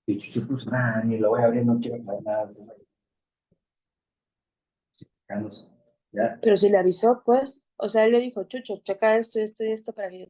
Y Chucho, pues, ni lo voy a abrir, no quiero saber nada. Checándose. Ya. Pero si le avisó, pues, o sea, él le dijo, Chucho, checa esto, esto y esto para que yo...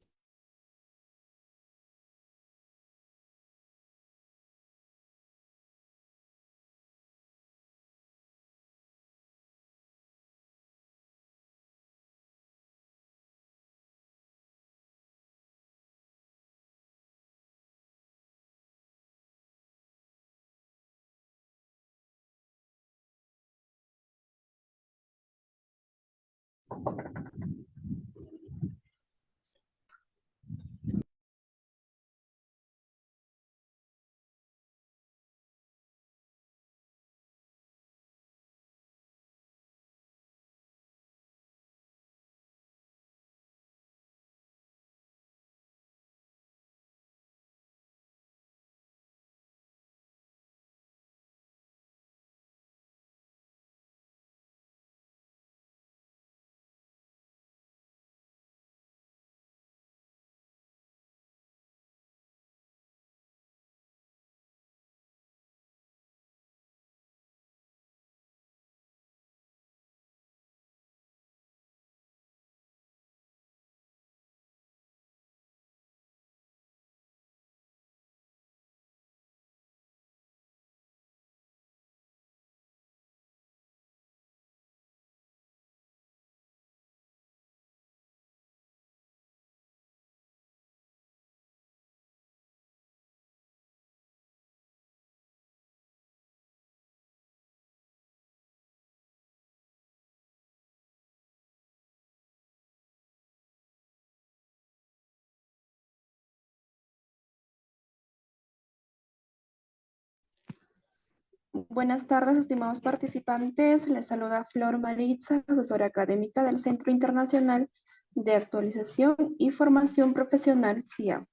Buenas tardes, estimados participantes. Les saluda Flor Maritza, asesora académica del Centro Internacional de Actualización y Formación Profesional, CIAF.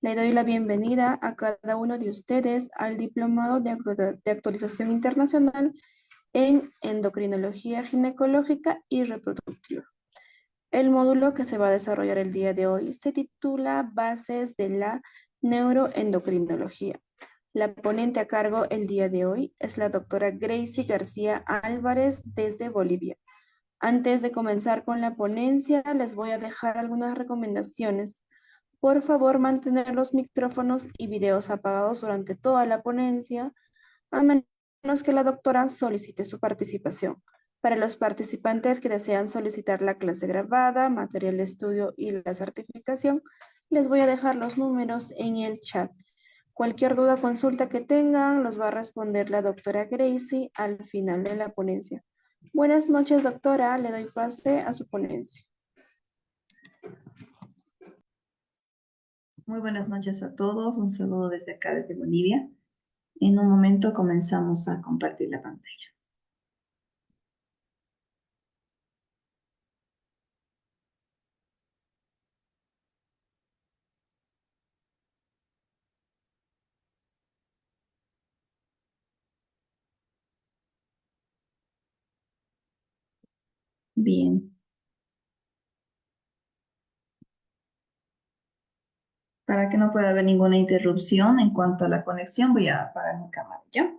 Le doy la bienvenida a cada uno de ustedes al Diplomado de Actualización Internacional en Endocrinología Ginecológica y Reproductiva. El módulo que se va a desarrollar el día de hoy se titula Bases de la Neuroendocrinología. La ponente a cargo el día de hoy es la doctora Gracie García Álvarez desde Bolivia. Antes de comenzar con la ponencia, les voy a dejar algunas recomendaciones. Por favor, mantener los micrófonos y videos apagados durante toda la ponencia, a menos que la doctora solicite su participación. Para los participantes que desean solicitar la clase grabada, material de estudio y la certificación, les voy a dejar los números en el chat. Cualquier duda o consulta que tengan, los va a responder la doctora Gracie al final de la ponencia. Buenas noches, doctora. Le doy pase a su ponencia. Muy buenas noches a todos. Un saludo desde acá, desde Bolivia. En un momento comenzamos a compartir la pantalla. Bien. Para que no pueda haber ninguna interrupción en cuanto a la conexión, voy a apagar mi cámara, ¿ya?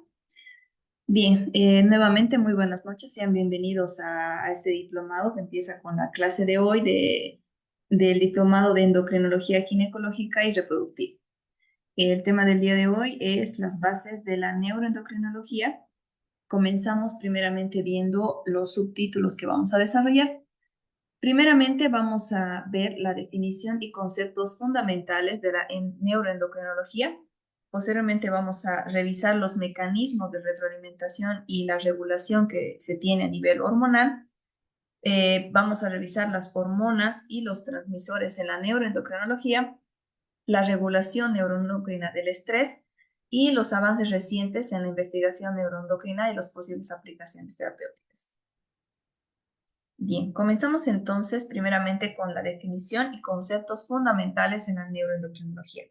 Bien, nuevamente muy buenas noches. Sean bienvenidos a este diplomado que empieza con la clase de hoy del diplomado de endocrinología ginecológica y reproductiva. El tema del día de hoy es las bases de la neuroendocrinología. Comenzamos primeramente viendo los subtítulos que vamos a desarrollar. Primeramente vamos a ver la definición y conceptos fundamentales de la neuroendocrinología. Posteriormente vamos a revisar los mecanismos de retroalimentación y la regulación que se tiene a nivel hormonal. Vamos a revisar las hormonas y los transmisores en la neuroendocrinología, la regulación neuroendocrina del estrés y los avances recientes en la investigación neuroendocrina y las posibles aplicaciones terapéuticas. Bien, comenzamos entonces primeramente con la definición y conceptos fundamentales en la neuroendocrinología.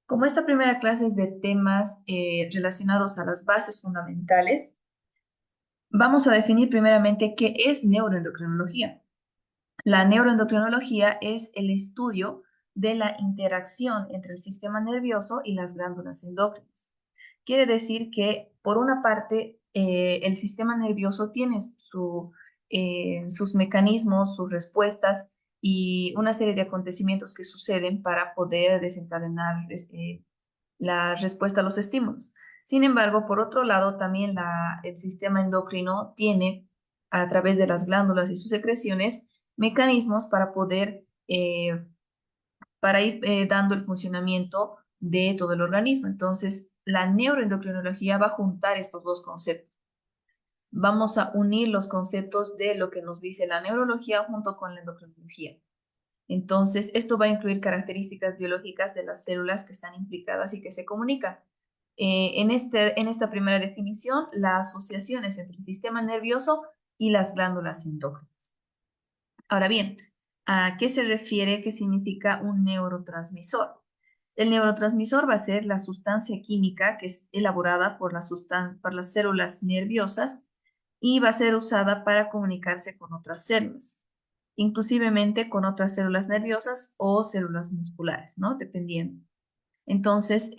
Como esta primera clase es de temas relacionados a las bases fundamentales, vamos a definir primeramente qué es neuroendocrinología. La neuroendocrinología es el estudio de la interacción entre el sistema nervioso y las glándulas endócrinas. Quiere decir que, por una parte, el sistema nervioso tiene sus mecanismos, sus respuestas y una serie de acontecimientos que suceden para poder desencadenar la respuesta a los estímulos. Sin embargo, por otro lado, también el sistema endocrino tiene, a través de las glándulas y sus secreciones, mecanismos para ir dando el funcionamiento de todo el organismo. Entonces, la neuroendocrinología va a juntar estos dos conceptos. Vamos a unir los conceptos de lo que nos dice la neurología junto con la endocrinología. Entonces, esto va a incluir características biológicas de las células que están implicadas y que se comunican. En esta primera definición, la asociación es entre el sistema nervioso y las glándulas endócrinas. Ahora bien, ¿a qué se refiere? ¿Qué significa un neurotransmisor? El neurotransmisor va a ser la sustancia química que es elaborada por las células nerviosas y va a ser usada para comunicarse con otras células, inclusivemente con otras células nerviosas o células musculares, ¿no? Dependiendo. Entonces,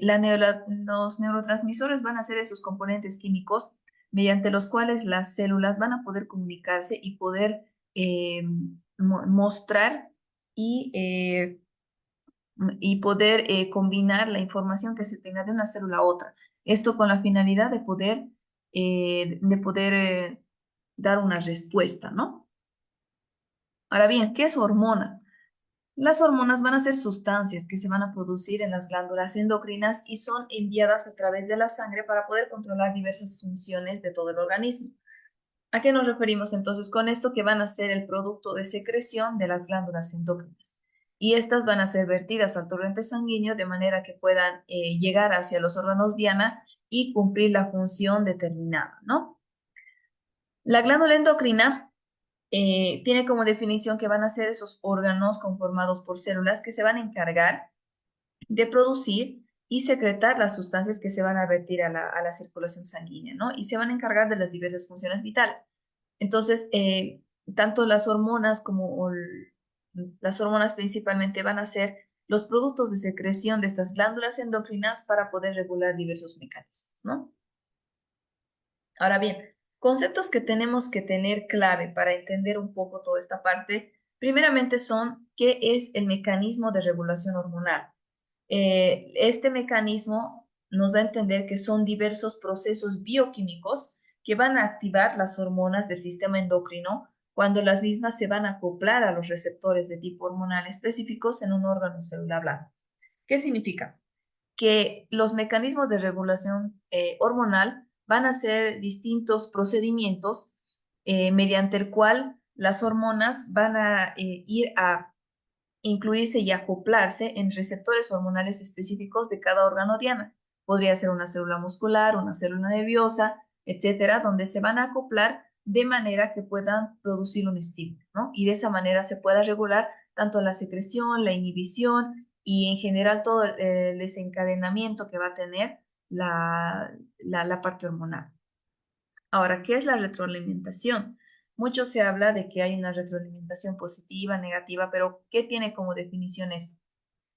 los neurotransmisores van a ser esos componentes químicos mediante los cuales las células van a poder comunicarse y poder mostrar y, y poder combinar la información que se tenga de una célula a otra. Esto con la finalidad de poder dar una respuesta, ¿no? Ahora bien, ¿qué es hormona? Las hormonas van a ser sustancias que se van a producir en las glándulas endocrinas y son enviadas a través de la sangre para poder controlar diversas funciones de todo el organismo. ¿A qué nos referimos entonces con esto? Que van a ser el producto de secreción de las glándulas endocrinas. Y estas van a ser vertidas al torrente sanguíneo de manera que puedan llegar hacia los órganos diana y cumplir la función determinada, ¿no? La glándula endocrina tiene como definición que van a ser esos órganos conformados por células que se van a encargar de producir y secretar las sustancias que se van a vertir a la circulación sanguínea, ¿no? Y se van a encargar de las diversas funciones vitales. Entonces, tanto las hormonas las hormonas principalmente van a ser los productos de secreción de estas glándulas endocrinas para poder regular diversos mecanismos, ¿no? Ahora bien, conceptos que tenemos que tener clave para entender un poco toda esta parte, primeramente son qué es el mecanismo de regulación hormonal. Este mecanismo nos da a entender que son diversos procesos bioquímicos que van a activar las hormonas del sistema endocrino cuando las mismas se van a acoplar a los receptores de tipo hormonal específicos en un órgano celular blanco. ¿Qué significa? Que los mecanismos de regulación hormonal van a ser distintos procedimientos mediante el cual las hormonas van a ir a incluirse y acoplarse en receptores hormonales específicos de cada órgano diana. Podría ser una célula muscular, una célula nerviosa, etcétera, donde se van a acoplar de manera que puedan producir un estímulo, ¿no? Y de esa manera se pueda regular tanto la secreción, la inhibición y en general todo el desencadenamiento que va a tener la parte hormonal. Ahora, ¿qué es la retroalimentación? Mucho se habla de que hay una retroalimentación positiva, negativa, pero ¿qué tiene como definición esto?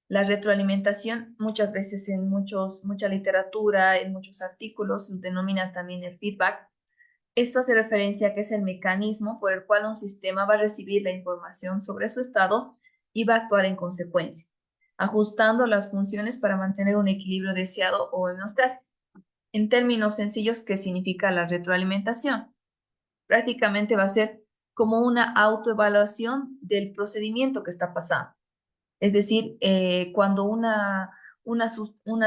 La retroalimentación muchas veces en mucha literatura, en muchos artículos, lo denominan también el feedback. Esto hace referencia a que es el mecanismo por el cual un sistema va a recibir la información sobre su estado y va a actuar en consecuencia, ajustando las funciones para mantener un equilibrio deseado o homeostasis. En términos sencillos, ¿qué significa la retroalimentación? Prácticamente va a ser como una autoevaluación del procedimiento que está pasando. Es decir, cuando una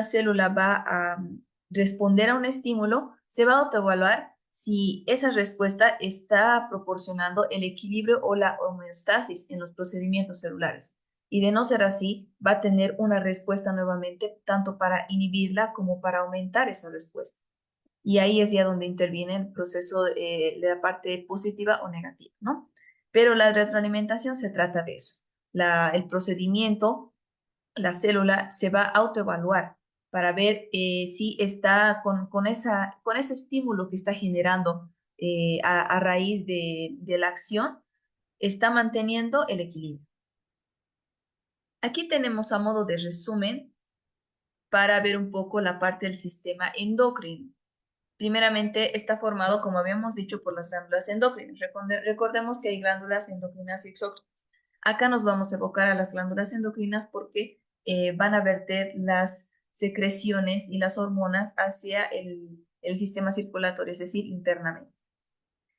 célula va a responder a un estímulo, se va a autoevaluar si esa respuesta está proporcionando el equilibrio o la homeostasis en los procedimientos celulares. Y de no ser así, va a tener una respuesta nuevamente tanto para inhibirla como para aumentar esa respuesta. Y ahí es ya donde interviene el proceso de la parte positiva o negativa, ¿no? Pero la retroalimentación se trata de eso. El procedimiento, la célula se va a autoevaluar para ver si está con ese estímulo que está generando a raíz de la acción, está manteniendo el equilibrio. Aquí tenemos a modo de resumen para ver un poco la parte del sistema endocrino. Primeramente, está formado, como habíamos dicho, por las glándulas endocrinas. Recordemos que hay glándulas endocrinas y exócrinas. Acá nos vamos a evocar a las glándulas endocrinas porque van a verter las secreciones y las hormonas hacia el sistema circulatorio, es decir, internamente.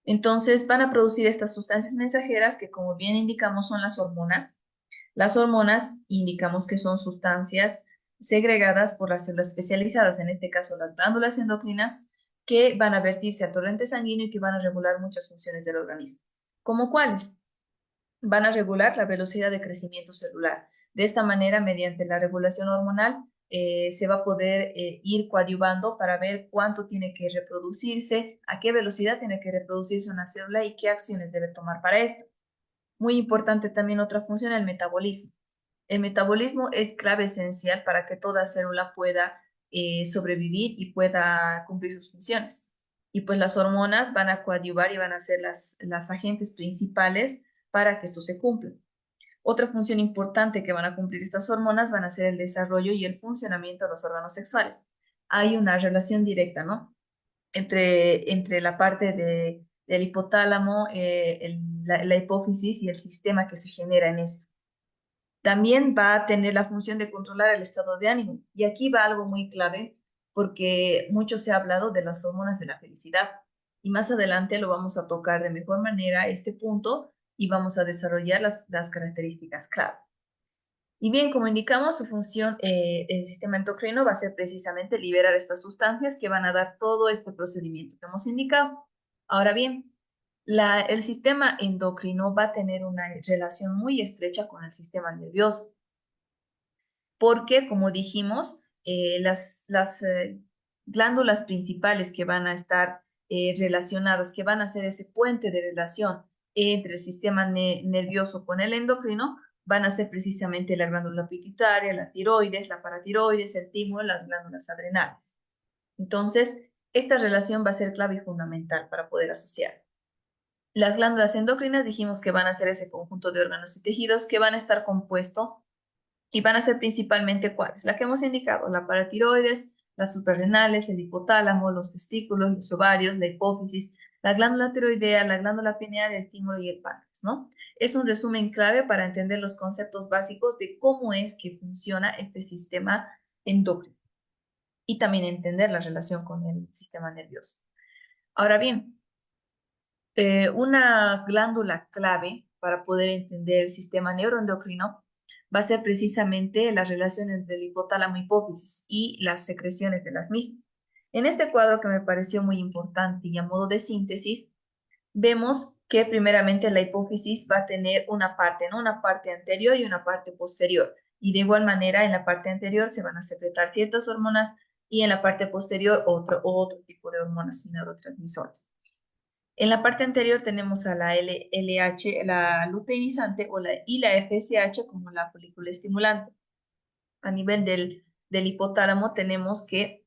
Entonces, van a producir estas sustancias mensajeras que, como bien indicamos, son las hormonas. Las hormonas indicamos que son sustancias segregadas por las células especializadas, en este caso las glándulas endocrinas, que van a vertirse al torrente sanguíneo y que van a regular muchas funciones del organismo. ¿Cómo cuáles? Van a regular la velocidad de crecimiento celular. De esta manera, mediante la regulación hormonal, se va a poder ir coadyuvando para ver cuánto tiene que reproducirse, a qué velocidad tiene que reproducirse una célula y qué acciones debe tomar para esto. Muy importante también otra función, el metabolismo. El metabolismo es clave esencial para que toda célula pueda sobrevivir y pueda cumplir sus funciones. Y pues las hormonas van a coadyuvar y van a ser las agentes principales para que esto se cumpla. Otra función importante que van a cumplir estas hormonas van a ser el desarrollo y el funcionamiento de los órganos sexuales. Hay una relación directa, ¿no? Entre la parte del hipotálamo, la hipófisis y el sistema que se genera en esto. También va a tener la función de controlar el estado de ánimo. Y aquí va algo muy clave porque mucho se ha hablado de las hormonas de la felicidad. Y más adelante lo vamos a tocar de mejor manera este punto y vamos a desarrollar las características clave. Y bien, como indicamos, su función, el sistema endocrino va a ser precisamente liberar estas sustancias que van a dar todo este procedimiento que hemos indicado. Ahora bien, el sistema endocrino va a tener una relación muy estrecha con el sistema nervioso, porque, como dijimos, las glándulas principales que van a estar relacionadas, que van a ser ese puente de relación entre el sistema nervioso con el endocrino, van a ser precisamente la glándula pituitaria, la tiroides, la paratiroides, el timo, las glándulas adrenales. Entonces, esta relación va a ser clave y fundamental para poder asociar. Las glándulas endocrinas dijimos que van a ser ese conjunto de órganos y tejidos que van a estar compuesto y van a ser principalmente cuáles, la que hemos indicado, la paratiroides, las suprarrenales, el hipotálamo, los testículos, los ovarios, la hipófisis, la glándula tiroidea, la glándula pineal, el timo y el páncreas, ¿no? Es un resumen clave para entender los conceptos básicos de cómo es que funciona este sistema endocrino y también entender la relación con el sistema nervioso. Ahora bien, una glándula clave para poder entender el sistema neuroendocrino va a ser precisamente la relación entre el hipotálamo y hipófisis y las secreciones de las mismas. En este cuadro que me pareció muy importante y a modo de síntesis, vemos que primeramente la hipófisis va a tener una parte, ¿no? Una parte anterior y una parte posterior. Y de igual manera, en la parte anterior se van a secretar ciertas hormonas y en la parte posterior otro tipo de hormonas y neurotransmisores. En la parte anterior tenemos a la LH, la luteinizante y la FSH como la folícula estimulante. A nivel del hipotálamo tenemos que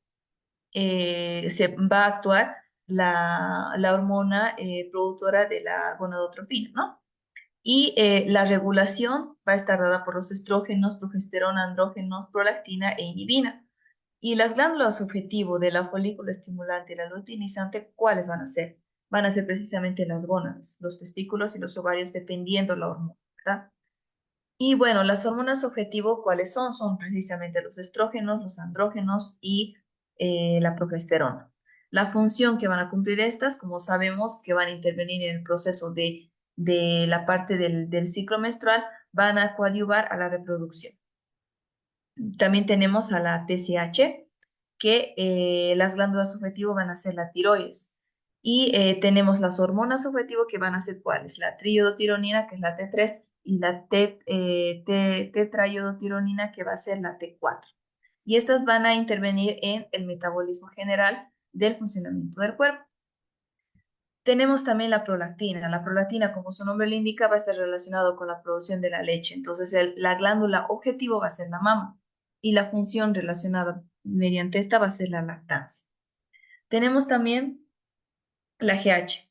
se va a actuar la hormona productora de la gonadotropina, ¿no? Y la regulación va a estar dada por los estrógenos, progesterona, andrógenos, prolactina e inhibina. Y las glándulas objetivo de la folícula estimulante y la luteinizante, ¿cuáles van a ser? Van a ser precisamente las gónadas, los testículos y los ovarios, dependiendo la hormona, ¿verdad? Y bueno, las hormonas objetivo, ¿cuáles son? Son precisamente los estrógenos, los andrógenos y la progesterona. La función que van a cumplir estas, como sabemos que van a intervenir en el proceso de la parte del ciclo menstrual, van a coadyuvar a la reproducción. También tenemos a la TSH, que las glándulas objetivo van a ser la tiroides. Y tenemos las hormonas objetivo que van a ser cuáles, la triiodotironina, que es la T3, y la tetraiodotironina, que va a ser la T4. Y estas van a intervenir en el metabolismo general del funcionamiento del cuerpo. Tenemos también la prolactina. La prolactina, como su nombre le indica, va a estar relacionado con la producción de la leche. Entonces, la glándula objetivo va a ser la mama y la función relacionada mediante esta va a ser la lactancia. Tenemos también la GH.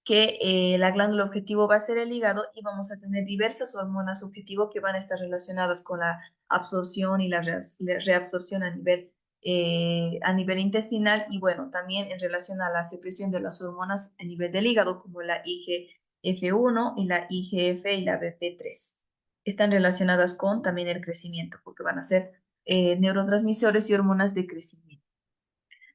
que la glándula objetivo va a ser el hígado y vamos a tener diversas hormonas objetivo que van a estar relacionadas con la absorción y la reabsorción a nivel intestinal y bueno, también en relación a la secreción de las hormonas a nivel del hígado como la IGF-1 y la IGF y la BP3. Están relacionadas con también el crecimiento porque van a ser neurotransmisores y hormonas de crecimiento.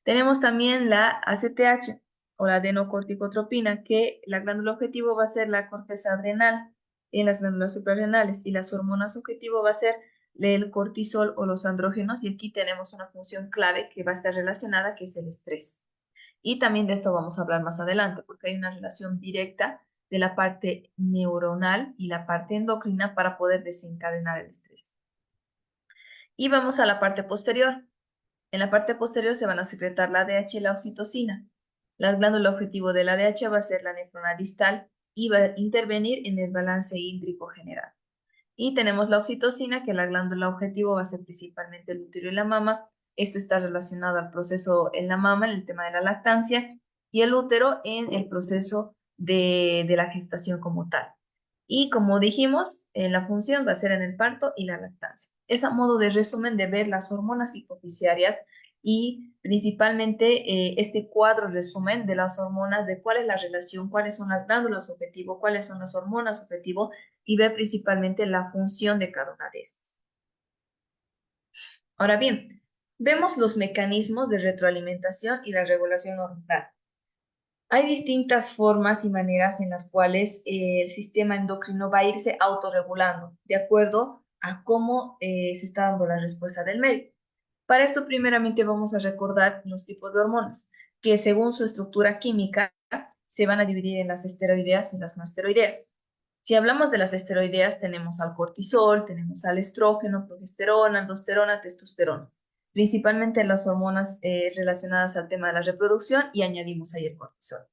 Tenemos también la ACTH o la adenocorticotropina, que la glándula objetivo va a ser la corteza adrenal en las glándulas suprarrenales y las hormonas objetivo va a ser el cortisol o los andrógenos y aquí tenemos una función clave que va a estar relacionada que es el estrés. Y también de esto vamos a hablar más adelante porque hay una relación directa de la parte neuronal y la parte endocrina para poder desencadenar el estrés. Y vamos a la parte posterior. En la parte posterior se van a secretar la ADH y la oxitocina. La glándula objetivo de la ADH va a ser la nefrona distal y va a intervenir en el balance hídrico general. Y tenemos la oxitocina, que la glándula objetivo va a ser principalmente el útero y la mama. Esto está relacionado al proceso en la mama, en el tema de la lactancia, y el útero en el proceso de la gestación como tal. Y como dijimos, la función va a ser en el parto y la lactancia. Es a modo de resumen de ver las hormonas hipofisiarias y principalmente este cuadro resumen de las hormonas, de cuál es la relación, cuáles son las glándulas objetivo, cuáles son las hormonas objetivo y ver principalmente la función de cada una de estas. Ahora bien, vemos los mecanismos de retroalimentación y la regulación hormonal. Hay distintas formas y maneras en las cuales el sistema endocrino va a irse autorregulando de acuerdo a cómo se está dando la respuesta del médico. Para esto, primeramente vamos a recordar los tipos de hormonas, que según su estructura química se van a dividir en las esteroideas y las no esteroideas. Si hablamos de las esteroideas, tenemos al cortisol, tenemos al estrógeno, progesterona, aldosterona, testosterona. Principalmente las hormonas relacionadas al tema de la reproducción y añadimos ahí el cortisol.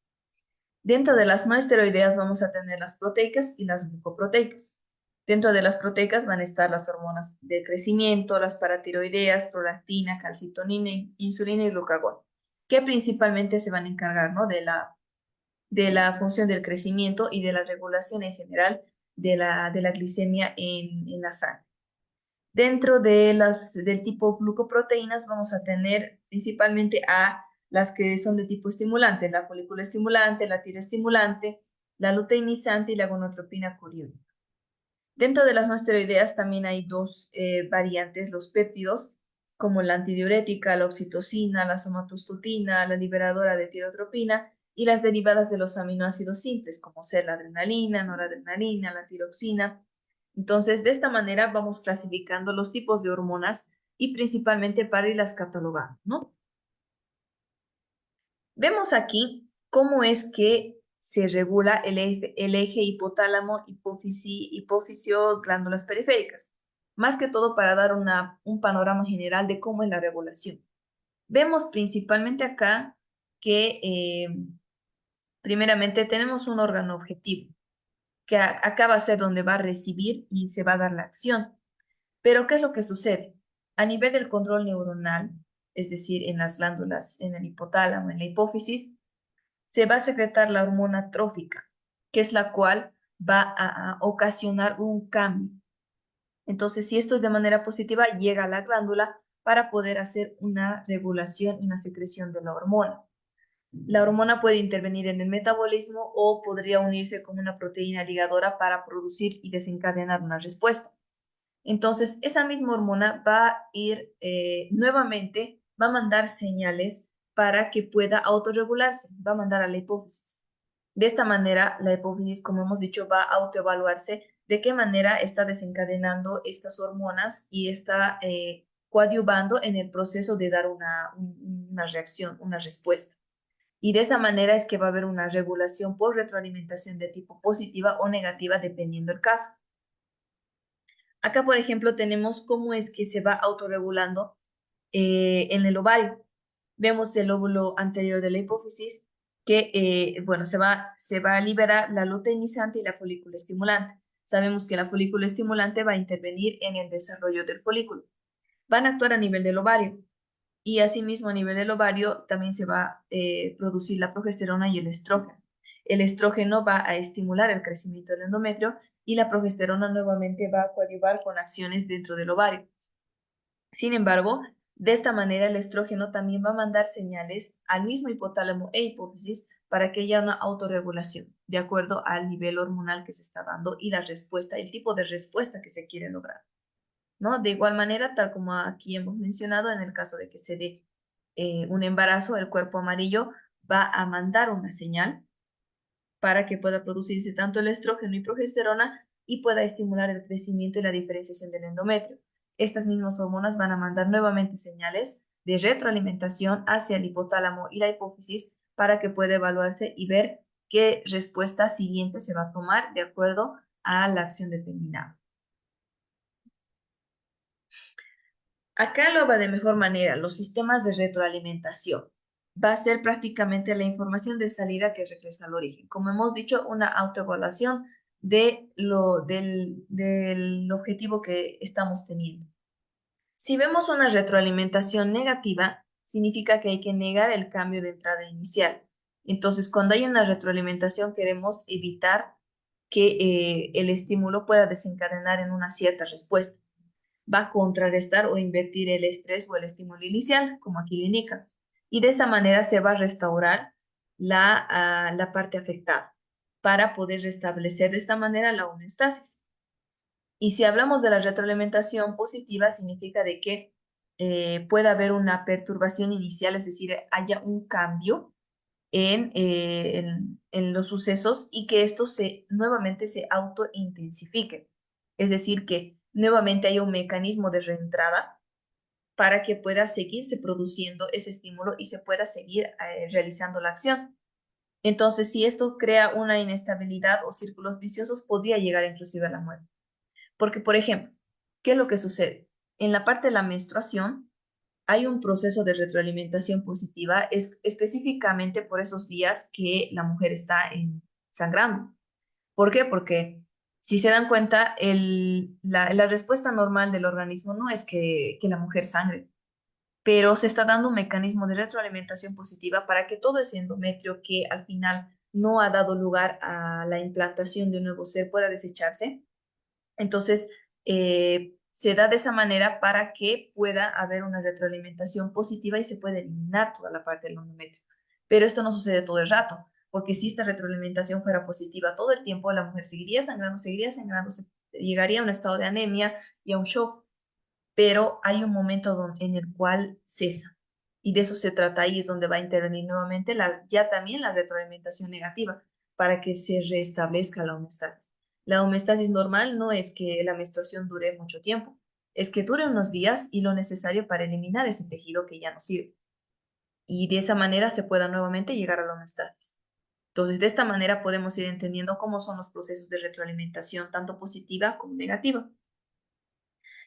Dentro de las no esteroideas vamos a tener las proteicas y las glucoproteicas. Dentro de las proteicas van a estar las hormonas de crecimiento, las paratiroideas, prolactina, calcitonina, insulina y glucagón, que principalmente se van a encargar, ¿no?, de la función del crecimiento y de la regulación en general de la glicemia en la sangre. Dentro de del tipo glucoproteínas vamos a tener principalmente a las que son de tipo estimulante, la folícula estimulante, la tiroestimulante, la luteinizante y la gonotropina coriónica. Dentro de las no esteroideas también hay dos variantes, los péptidos, como la antidiurética, la oxitocina, la somatostatina, la liberadora de tirotropina y las derivadas de los aminoácidos simples, como ser la adrenalina, noradrenalina, la tiroxina. Entonces, de esta manera vamos clasificando los tipos de hormonas y principalmente para irlas catalogando, ¿no? Vemos aquí cómo es que se regula el eje hipotálamo, hipófisis, glándulas periféricas, más que todo para dar un panorama general de cómo es la regulación. Vemos principalmente acá que primeramente tenemos un órgano objetivo, que acá va a ser donde va a recibir y se va a dar la acción. Pero, ¿qué es lo que sucede? A nivel del control neuronal, es decir, en las glándulas, en el hipotálamo, en la hipófisis, se va a secretar la hormona trófica, que es la cual va a ocasionar un cambio. Entonces, si esto es de manera positiva, llega a la glándula para poder hacer una regulación y una secreción de la hormona. La hormona puede intervenir en el metabolismo o podría unirse con una proteína ligadora para producir y desencadenar una respuesta. Entonces, esa misma hormona va a ir nuevamente, va a mandar señales para que pueda autorregularse, va a mandar a la hipófisis. De esta manera, la hipófisis, como hemos dicho, va a autoevaluarse de qué manera está desencadenando estas hormonas y está coadyuvando en el proceso de dar una reacción, una respuesta. Y de esa manera es que va a haber una regulación por retroalimentación de tipo positiva o negativa, dependiendo del caso. Acá, por ejemplo, tenemos cómo es que se va autorregulando en el ovario. Vemos el óvulo anterior de la hipófisis que, bueno, se va a liberar la luteinizante y la folícula estimulante. Sabemos que la folícula estimulante va a intervenir en el desarrollo del folículo. Van a actuar a nivel del ovario y asimismo a nivel del ovario también se va a producir la progesterona y el estrógeno. el estrógeno va a estimular el crecimiento del endometrio y la progesterona nuevamente va a coadyuvar con acciones dentro del ovario. Sin embargo, de esta manera el estrógeno también va a mandar señales al mismo hipotálamo e hipófisis para que haya una autorregulación de acuerdo al nivel hormonal que se está dando y la respuesta, el tipo de respuesta que se quiere lograr, ¿no? De igual manera, tal como aquí hemos mencionado, en el caso de que se dé un embarazo, el cuerpo amarillo va a mandar una señal para que pueda producirse tanto el estrógeno y progesterona y pueda estimular el crecimiento y la diferenciación del endometrio. Estas mismas hormonas van a mandar nuevamente señales de retroalimentación hacia el hipotálamo y la hipófisis para que pueda evaluarse y ver qué respuesta siguiente se va a tomar de acuerdo a la acción determinada. Acá lo va de mejor manera, los sistemas de retroalimentación. Va a ser prácticamente la información de salida que regresa al origen. Como hemos dicho, una autoevaluación del objetivo que estamos teniendo. Si vemos una retroalimentación negativa, significa que hay que negar el cambio de entrada inicial. Entonces, cuando hay una retroalimentación, queremos evitar que el estímulo pueda desencadenar en una cierta respuesta. Va a contrarrestar o invertir el estrés o el estímulo inicial, como aquí le indica. Y de esa manera se va a restaurar la parte afectada para poder restablecer de esta manera la homeostasis. Y si hablamos de la retroalimentación positiva, significa de que pueda haber una perturbación inicial, es decir, haya un cambio en los sucesos y que esto nuevamente se autointensifique. Es decir, que nuevamente haya un mecanismo de reentrada para que pueda seguirse produciendo ese estímulo y se pueda seguir realizando la acción. Entonces, si esto crea una inestabilidad o círculos viciosos, podría llegar inclusive a la muerte. Porque, por ejemplo, ¿qué es lo que sucede? En la parte de la menstruación hay un proceso de retroalimentación positiva específicamente por esos días que la mujer está sangrando. ¿Por qué? Porque si se dan cuenta, la respuesta normal del organismo no es que la mujer sangre, pero se está dando un mecanismo de retroalimentación positiva para que todo ese endometrio que al final no ha dado lugar a la implantación de un nuevo ser pueda desecharse. Entonces, se da de esa manera para que pueda haber una retroalimentación positiva y se pueda eliminar toda la parte del endometrio. Pero esto no sucede todo el rato, porque si esta retroalimentación fuera positiva todo el tiempo, la mujer seguiría sangrando, llegaría a un estado de anemia y a un shock, pero hay un momento en el cual cesa. Y de eso se trata, ahí es donde va a intervenir nuevamente ya también la retroalimentación negativa para que se restablezca la homeostasis. La homeostasis normal no es que la menstruación dure mucho tiempo, es que dure unos días y lo necesario para eliminar ese tejido que ya no sirve. Y de esa manera se pueda nuevamente llegar a la homeostasis. Entonces, de esta manera podemos ir entendiendo cómo son los procesos de retroalimentación, tanto positiva como negativa.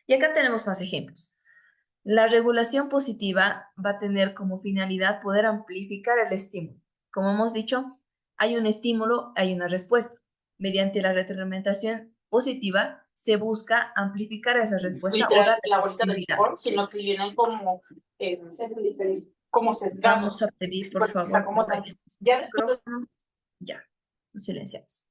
Y acá tenemos más ejemplos. La regulación positiva va a tener como finalidad poder amplificar el estímulo. Como hemos dicho, hay un estímulo, hay una respuesta. Mediante la retroalimentación positiva se busca amplificar esa respuesta o Literal, dar la bolita del actividad. sabor, sino que vienen como sesgados. Vamos a pedir, por Porque se favor, acomodan. Ya después ya, nos silenciamos.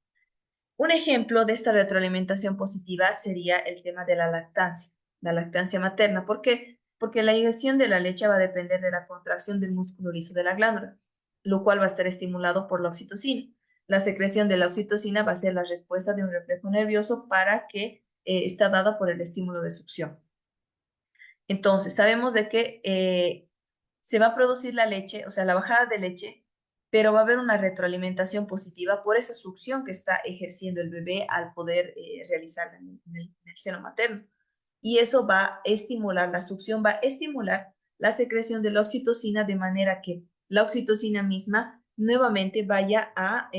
Un ejemplo de esta retroalimentación positiva sería el tema de la lactancia materna. ¿Por qué? Porque la eyección de la leche va a depender de la contracción del músculo liso de la glándula, lo cual va a estar estimulado por la oxitocina. La secreción de la oxitocina va a ser la respuesta de un reflejo nervioso para que está dada por el estímulo de succión. Entonces, sabemos de que se va a producir la leche, o sea, la bajada de leche, pero va a haber una retroalimentación positiva por esa succión que está ejerciendo el bebé al poder realizarla en el seno materno. Y eso va a estimular, la succión va a estimular la secreción de la oxitocina de manera que la oxitocina misma nuevamente vaya a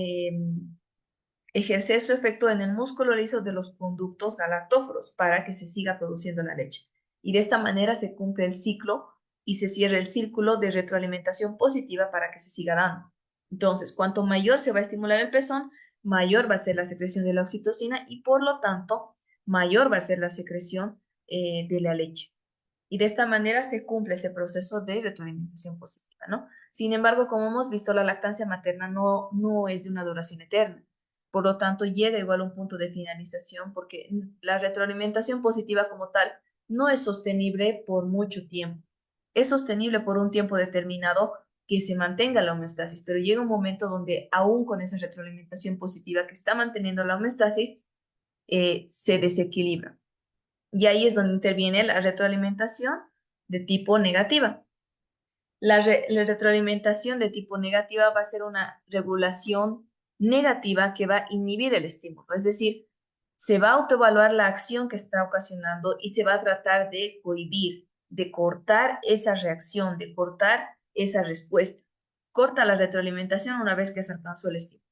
ejercer su efecto en el músculo liso de los conductos galactóforos para que se siga produciendo la leche. Y de esta manera se cumple el ciclo y se cierra el círculo de retroalimentación positiva para que se siga dando. Entonces, cuanto mayor se va a estimular el pezón, mayor va a ser la secreción de la oxitocina y por lo tanto, mayor va a ser la secreción de la leche. Y de esta manera se cumple ese proceso de retroalimentación positiva, ¿no? Sin embargo, como hemos visto, la lactancia materna no es de una duración eterna. Por lo tanto, llega igual a un punto de finalización porque la retroalimentación positiva como tal no es sostenible por mucho tiempo. Es sostenible por un tiempo determinado que se mantenga la homeostasis, pero llega un momento donde aún con esa retroalimentación positiva que está manteniendo la homeostasis, se desequilibra. Y ahí es donde interviene la retroalimentación de tipo negativa. La retroalimentación de tipo negativa va a ser una regulación negativa que va a inhibir el estímulo, es decir, se va a autoevaluar la acción que está ocasionando y se va a tratar de cohibir, de cortar esa reacción, de cortar esa respuesta. Corta la retroalimentación una vez que se alcanzó el estímulo.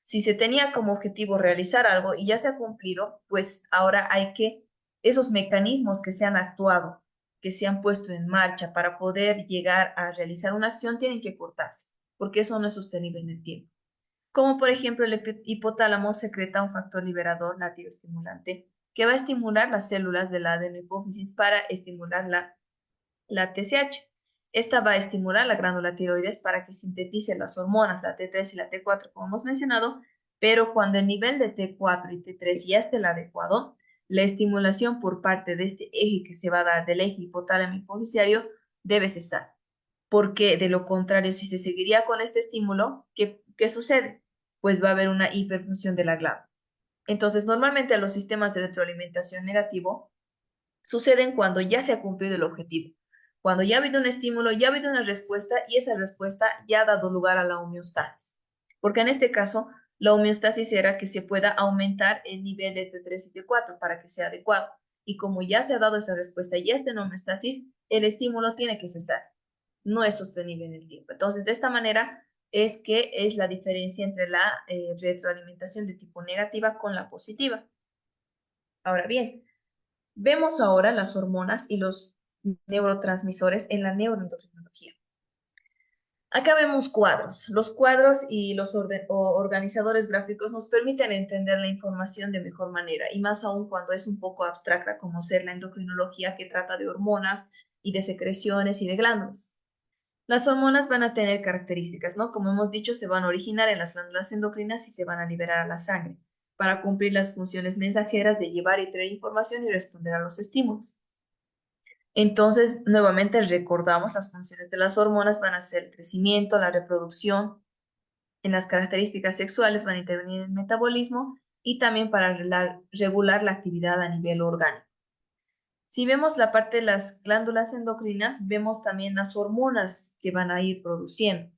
Si se tenía como objetivo realizar algo y ya se ha cumplido, pues ahora hay que, esos mecanismos que se han actuado, que se han puesto en marcha para poder llegar a realizar una acción, tienen que cortarse, porque eso no es sostenible en el tiempo. Como por ejemplo el hipotálamo secreta un factor liberador nativoestimulante que va a estimular las células de la adenohipófisis para estimular la TSH. Esta va a estimular la glándula tiroides para que sintetice las hormonas, la T3 y la T4, como hemos mencionado, pero cuando el nivel de T4 y T3 ya esté el adecuado, la estimulación por parte de este eje que se va a dar del eje hipotálamo hipofisiario debe cesar. Porque de lo contrario, si se seguiría con este estímulo, ¿qué sucede? Pues va a haber una hiperfunción de la glándula. Entonces, normalmente los sistemas de retroalimentación negativo suceden cuando ya se ha cumplido el objetivo. Cuando ya ha habido un estímulo, ya ha habido una respuesta y esa respuesta ya ha dado lugar a la homeostasis. Porque en este caso, la homeostasis era que se pueda aumentar el nivel de T3 y T4 para que sea adecuado. Y como ya se ha dado esa respuesta y ya está en homeostasis, el estímulo tiene que cesar. No es sostenible en el tiempo. Entonces, de esta manera es que es la diferencia entre la retroalimentación de tipo negativa con la positiva. Ahora bien, vemos ahora las hormonas y los neurotransmisores en la neuroendocrinología. Acá vemos cuadros. Los cuadros y los organizadores gráficos nos permiten entender la información de mejor manera, y más aún cuando es un poco abstracta, como ser la endocrinología que trata de hormonas y de secreciones y de glándulas. Las hormonas van a tener características, ¿no? Como hemos dicho, se van a originar en las glándulas endocrinas y se van a liberar a la sangre para cumplir las funciones mensajeras de llevar y traer información y responder a los estímulos. Entonces, nuevamente recordamos, las funciones de las hormonas van a ser el crecimiento, la reproducción, en las características sexuales van a intervenir en el metabolismo y también para regular la actividad a nivel orgánico. Si vemos la parte de las glándulas endocrinas, vemos también las hormonas que van a ir produciendo.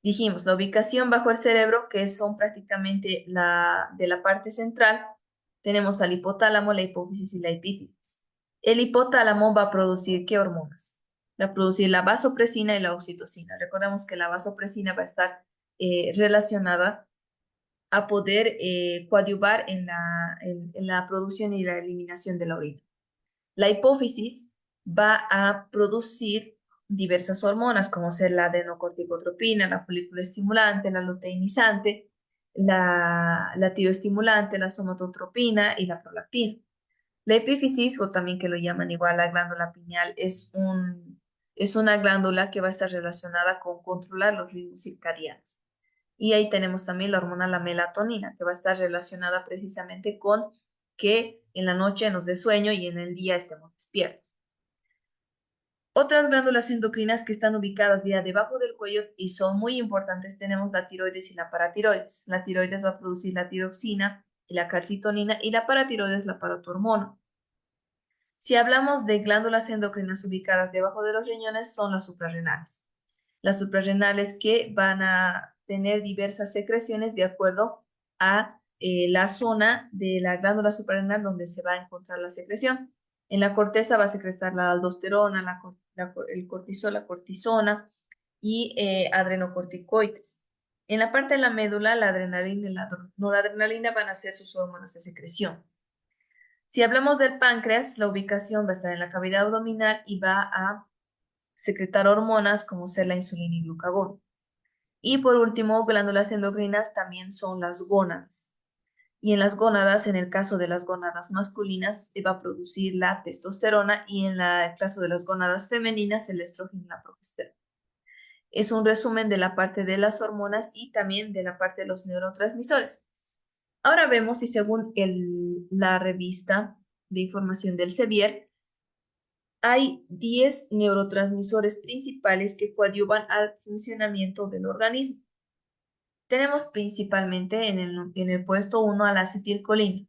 Dijimos, la ubicación bajo el cerebro, que son prácticamente de la parte central, tenemos al hipotálamo, la hipófisis y la epífisis. El hipotálamo va a producir ¿qué hormonas? Va a producir la vasopresina y la oxitocina. Recordemos que la vasopresina va a estar relacionada a poder coadyuvar en la producción y la eliminación de la orina. La hipófisis va a producir diversas hormonas, como ser la adenocorticotropina, la folículo estimulante, la luteinizante, la tiroestimulante, la somatotropina y la prolactina. La epífisis, o también que lo llaman igual la glándula pineal, es una glándula que va a estar relacionada con controlar los ritmos circadianos. Y ahí tenemos también la hormona, la melatonina, que va a estar relacionada precisamente con que en la noche nos dé sueño y en el día estemos despiertos. Otras glándulas endocrinas que están ubicadas ya debajo del cuello y son muy importantes, tenemos la tiroides y la paratiroides. La tiroides va a producir la tiroxina y la calcitonina, y la paratiroides la parotormona. Si hablamos de glándulas endocrinas ubicadas debajo de los riñones, son las suprarrenales. Las suprarrenales que van a tener diversas secreciones de acuerdo a la zona de la glándula suprarrenal donde se va a encontrar la secreción. En la corteza va a secretar la aldosterona, el cortisol, la cortisona y adrenocorticoides. En la parte de la médula, la adrenalina y la noradrenalina van a ser sus hormonas de secreción. Si hablamos del páncreas, la ubicación va a estar en la cavidad abdominal y va a secretar hormonas como ser la insulina y glucagón. Y por último, glándulas endocrinas también son las gónadas. Y en las gónadas, en el caso de las gónadas masculinas, se va a producir la testosterona y en el caso de las gónadas femeninas, el estrógeno y la progesterona. Es un resumen de la parte de las hormonas y también de la parte de los neurotransmisores. Ahora vemos si según la revista de información del CEBIER, hay 10 neurotransmisores principales que coadyuvan al funcionamiento del organismo. Tenemos principalmente en el puesto 1 a la acetilcolina,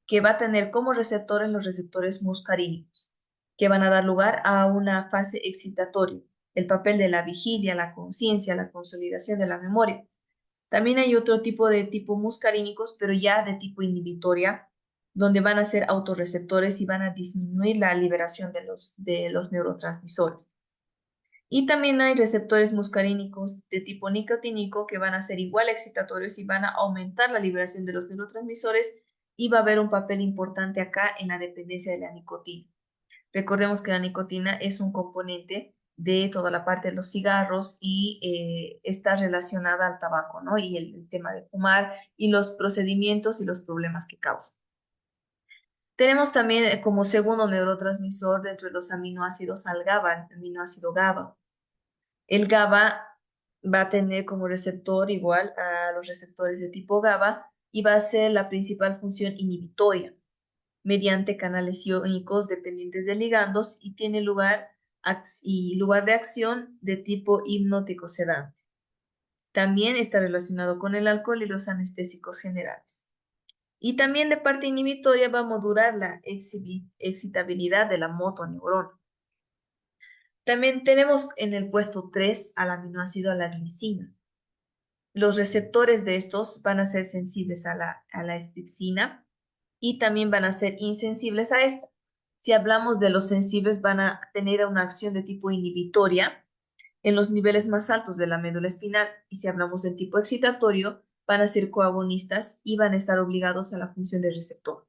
que va a tener como receptores los receptores muscarínicos, que van a dar lugar a una fase excitatoria, el papel de la vigilia, la conciencia, la consolidación de la memoria. También hay otro tipo de tipo muscarínicos, pero ya de tipo inhibitoria, donde van a ser autorreceptores y van a disminuir la liberación de los neurotransmisores. Y también hay receptores muscarínicos de tipo nicotínico que van a ser igual excitatorios y van a aumentar la liberación de los neurotransmisores y va a haber un papel importante acá en la dependencia de la nicotina. Recordemos que la nicotina es un componente de toda la parte de los cigarros y está relacionada al tabaco, ¿no? Y el tema de fumar y los procedimientos y los problemas que causa. Tenemos también como segundo neurotransmisor dentro de los aminoácidos al GABA, el aminoácido GABA. El GABA va a tener como receptor igual a los receptores de tipo GABA y va a ser la principal función inhibitoria mediante canales iónicos dependientes de ligandos y tiene lugar de acción de tipo hipnótico sedante. También está relacionado con el alcohol y los anestésicos generales. Y también de parte inhibitoria va a modular la excitabilidad de la motoneurona. También tenemos en el puesto 3 al aminoácido a la glicina. Los receptores de estos van a ser sensibles a la estricnina y también van a ser insensibles a esta. Si hablamos de los sensibles, van a tener una acción de tipo inhibitoria en los niveles más altos de la médula espinal y si hablamos del tipo excitatorio, van a ser coagonistas y van a estar obligados a la función de receptor.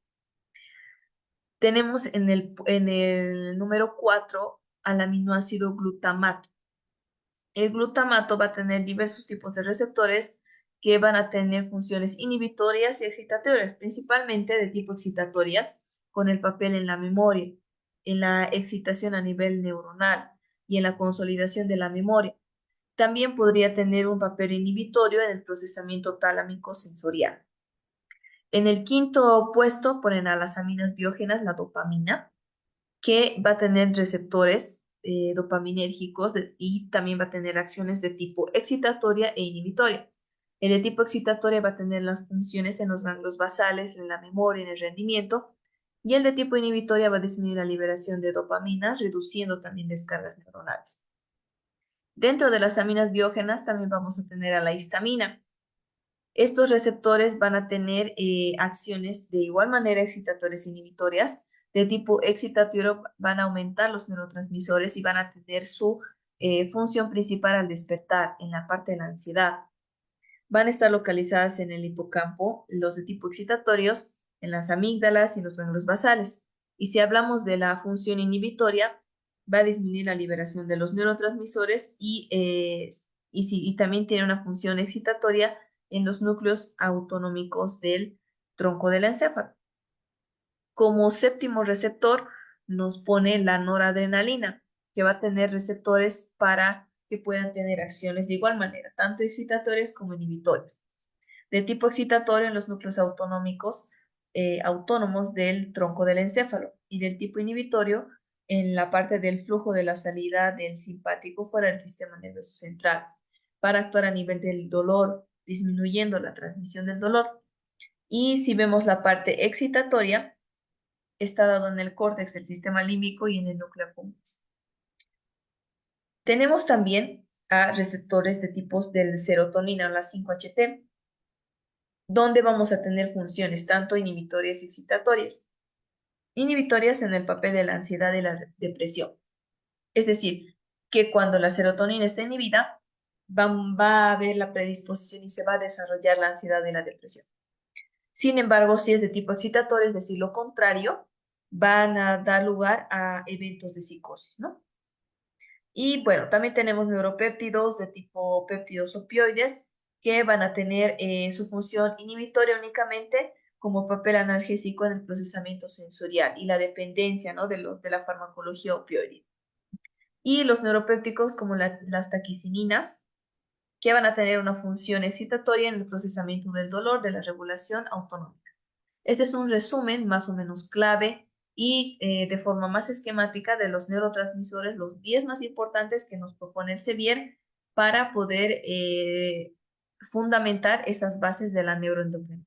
Tenemos en el número 4 al aminoácido glutamato. El glutamato va a tener diversos tipos de receptores que van a tener funciones inhibitorias y excitatorias, principalmente de tipo excitatorias, con el papel en la memoria, en la excitación a nivel neuronal y en la consolidación de la memoria. También podría tener un papel inhibitorio en el procesamiento talámico sensorial. En el quinto puesto ponen a las aminas biógenas, la dopamina, que va a tener receptores dopaminérgicos y también va a tener acciones de tipo excitatoria e inhibitoria. El de tipo excitatoria va a tener las funciones en los ganglios basales, en la memoria, en el rendimiento, y el de tipo inhibitoria va a disminuir la liberación de dopamina, reduciendo también descargas neuronales. Dentro de las aminas biógenas también vamos a tener a la histamina. Estos receptores van a tener acciones de igual manera excitatorias e inhibitorias. De tipo excitatorio van a aumentar los neurotransmisores y van a tener su función principal al despertar en la parte de la ansiedad. Van a estar localizadas en el hipocampo, los de tipo excitatorios, en las amígdalas y los ganglios basales. Y si hablamos de la función inhibitoria, va a disminuir la liberación de los neurotransmisores y también tiene una función excitatoria en los núcleos autonómicos del tronco del encéfalo. Como séptimo receptor nos pone la noradrenalina, que va a tener receptores para que puedan tener acciones de igual manera, tanto excitatorias como inhibitorias. De tipo excitatorio en los núcleos autonómicos autónomos del tronco del encéfalo y del tipo inhibitorio en la parte del flujo de la salida del simpático fuera del sistema nervioso central, para actuar a nivel del dolor, disminuyendo la transmisión del dolor. Y si vemos la parte excitatoria, está dado en el córtex del sistema límbico y en el núcleo accumbens. Tenemos también a receptores de tipos de serotonina, la 5-HT, donde vamos a tener funciones tanto inhibitorias y excitatorias. Inhibitorias en el papel de la ansiedad y la depresión. Es decir, que cuando la serotonina está inhibida, va a haber la predisposición y se va a desarrollar la ansiedad y la depresión. Sin embargo, si es de tipo excitatorio, es decir, lo contrario, van a dar lugar a eventos de psicosis, ¿no? Y bueno, también tenemos neuropéptidos de tipo péptidos opioides que van a tener su función inhibitoria únicamente como papel analgésico en el procesamiento sensorial y la dependencia, ¿no? de la farmacología opioide. Y los neuropépticos como las taquicininas, que van a tener una función excitatoria en el procesamiento del dolor, de la regulación autonómica. Este es un resumen más o menos clave y de forma más esquemática de los neurotransmisores, los 10 más importantes que nos propone el Sevier para poder fundamentar estas bases de la neuroendocrinología.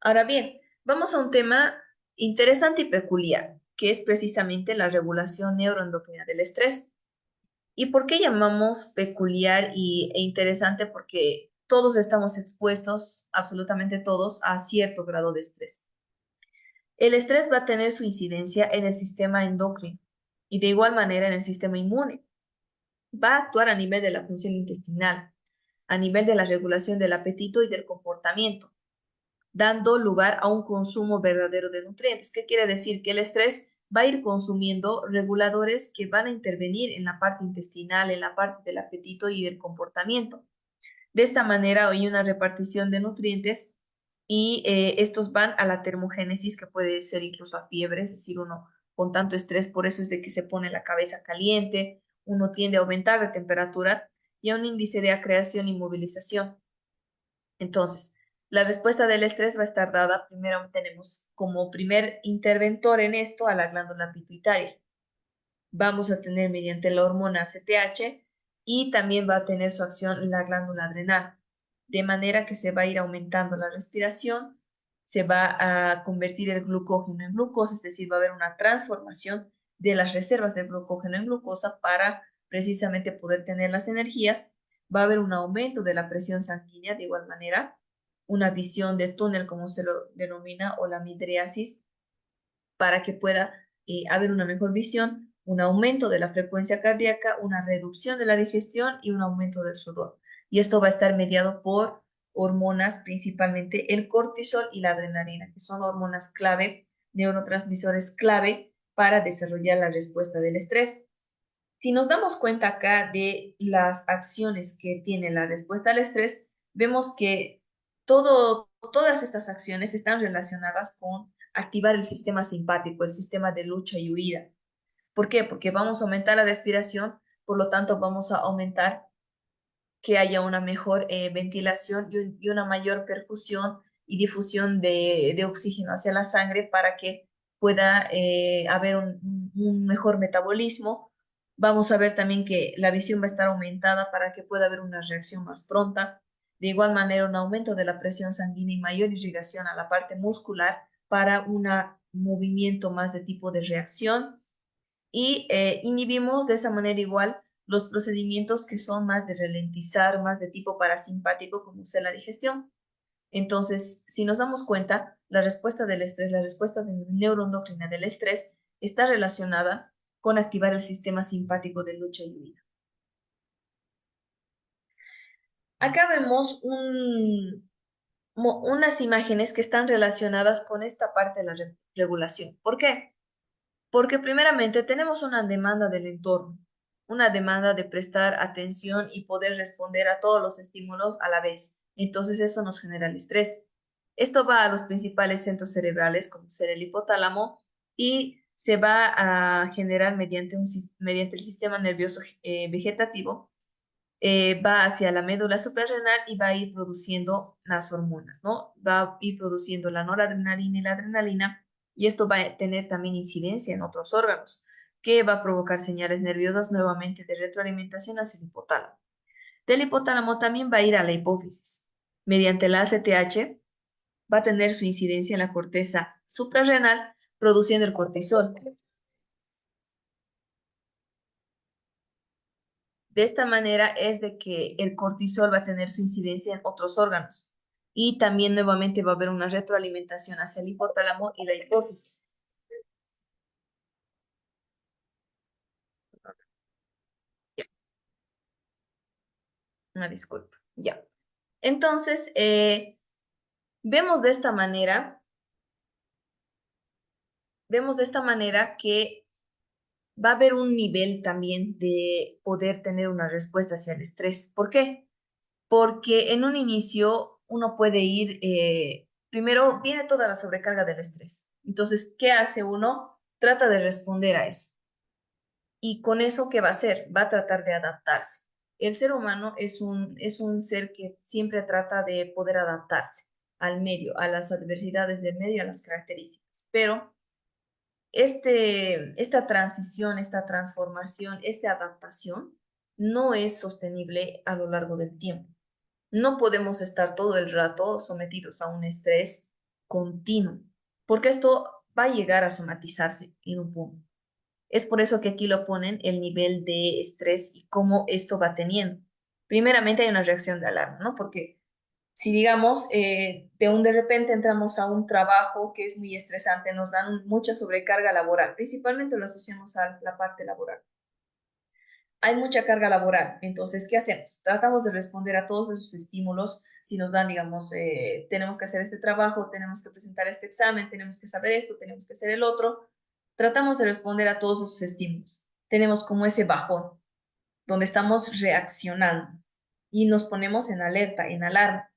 Ahora bien, vamos a un tema interesante y peculiar, que es precisamente la regulación neuroendocrina del estrés. ¿Y por qué llamamos peculiar e interesante? Porque todos estamos expuestos, absolutamente todos, a cierto grado de estrés. El estrés va a tener su incidencia en el sistema endocrino y de igual manera en el sistema inmune. Va a actuar a nivel de la función intestinal, a nivel de la regulación del apetito y del comportamiento, dando lugar a un consumo verdadero de nutrientes. ¿Qué quiere decir? Que el estrés va a ir consumiendo reguladores que van a intervenir en la parte intestinal, en la parte del apetito y del comportamiento. De esta manera hay una repartición de nutrientes y estos van a la termogénesis, que puede ser incluso a fiebre, es decir, uno con tanto estrés, por eso es de que se pone la cabeza caliente, uno tiende a aumentar la temperatura y a un índice de acreción y movilización. Entonces, la respuesta del estrés va a estar dada, primero tenemos como primer interventor en esto a la glándula pituitaria. Vamos a tener mediante la hormona ACTH y también va a tener su acción la glándula adrenal, de manera que se va a ir aumentando la respiración, se va a convertir el glucógeno en glucosa, es decir, va a haber una transformación de las reservas de glucógeno en glucosa para precisamente poder tener las energías. Va a haber un aumento de la presión sanguínea, de igual manera, una visión de túnel, como se lo denomina, o la midriasis, para que pueda haber una mejor visión, un aumento de la frecuencia cardíaca, una reducción de la digestión y un aumento del sudor. Y esto va a estar mediado por hormonas, principalmente el cortisol y la adrenalina, que son hormonas clave, neurotransmisores clave para desarrollar la respuesta del estrés. Si nos damos cuenta acá de las acciones que tiene la respuesta al estrés, vemos que todas estas acciones están relacionadas con activar el sistema simpático, el sistema de lucha y huida. ¿Por qué? Porque vamos a aumentar la respiración, por lo tanto vamos a aumentar que haya una mejor ventilación y una mayor perfusión y difusión de oxígeno hacia la sangre para que pueda haber un mejor metabolismo. Vamos a ver también que la visión va a estar aumentada para que pueda haber una reacción más pronta. De igual manera, un aumento de la presión sanguínea y mayor irrigación a la parte muscular para un movimiento más de tipo de reacción. Y inhibimos de esa manera igual los procedimientos que son más de ralentizar, más de tipo parasimpático, como es la digestión. Entonces, si nos damos cuenta, la respuesta del estrés, la respuesta neuroendocrina del estrés está relacionada con activar el sistema simpático de lucha y huida. Acá vemos unas imágenes que están relacionadas con esta parte de la regulación. ¿Por qué? Porque primeramente tenemos una demanda del entorno, una demanda de prestar atención y poder responder a todos los estímulos a la vez. Entonces eso nos genera el estrés. Esto va a los principales centros cerebrales, como ser el hipotálamo, y se va a generar mediante el sistema nervioso vegetativo, va hacia la médula suprarrenal y va a ir produciendo las hormonas, ¿no? Va a ir produciendo la noradrenalina y la adrenalina, y esto va a tener también incidencia en otros órganos, que va a provocar señales nerviosas nuevamente de retroalimentación hacia el hipotálamo. Del hipotálamo también va a ir a la hipófisis. Mediante la ACTH va a tener su incidencia en la corteza suprarrenal, produciendo el cortisol. De esta manera es de que el cortisol va a tener su incidencia en otros órganos y también nuevamente va a haber una retroalimentación hacia el hipotálamo y la hipófisis. Ya. Una disculpa. Ya. Entonces, vemos de esta manera que va a haber un nivel también de poder tener una respuesta hacia el estrés. ¿Por qué? Porque en un inicio uno puede ir primero viene toda la sobrecarga del estrés. Entonces, ¿qué hace uno? Trata de responder a eso. Y con eso, ¿qué va a hacer? Va a tratar de adaptarse. El ser humano es un ser que siempre trata de poder adaptarse al medio, a las adversidades del medio, a las características. Pero esta transición, esta transformación, esta adaptación no es sostenible a lo largo del tiempo. No podemos estar todo el rato sometidos a un estrés continuo, porque esto va a llegar a somatizarse en un punto. Es por eso que aquí lo ponen el nivel de estrés y cómo esto va teniendo. Primeramente hay una reacción de alarma, ¿no? Porque si digamos, de repente entramos a un trabajo que es muy estresante, nos dan mucha sobrecarga laboral, principalmente lo asociamos a la parte laboral. Hay mucha carga laboral, entonces, ¿qué hacemos? Tratamos de responder a todos esos estímulos. Si nos dan, digamos, tenemos que hacer este trabajo, tenemos que presentar este examen, tenemos que saber esto, tenemos que hacer el otro, tratamos de responder a todos esos estímulos. Tenemos como ese bajón, donde estamos reaccionando y nos ponemos en alerta, en alarma.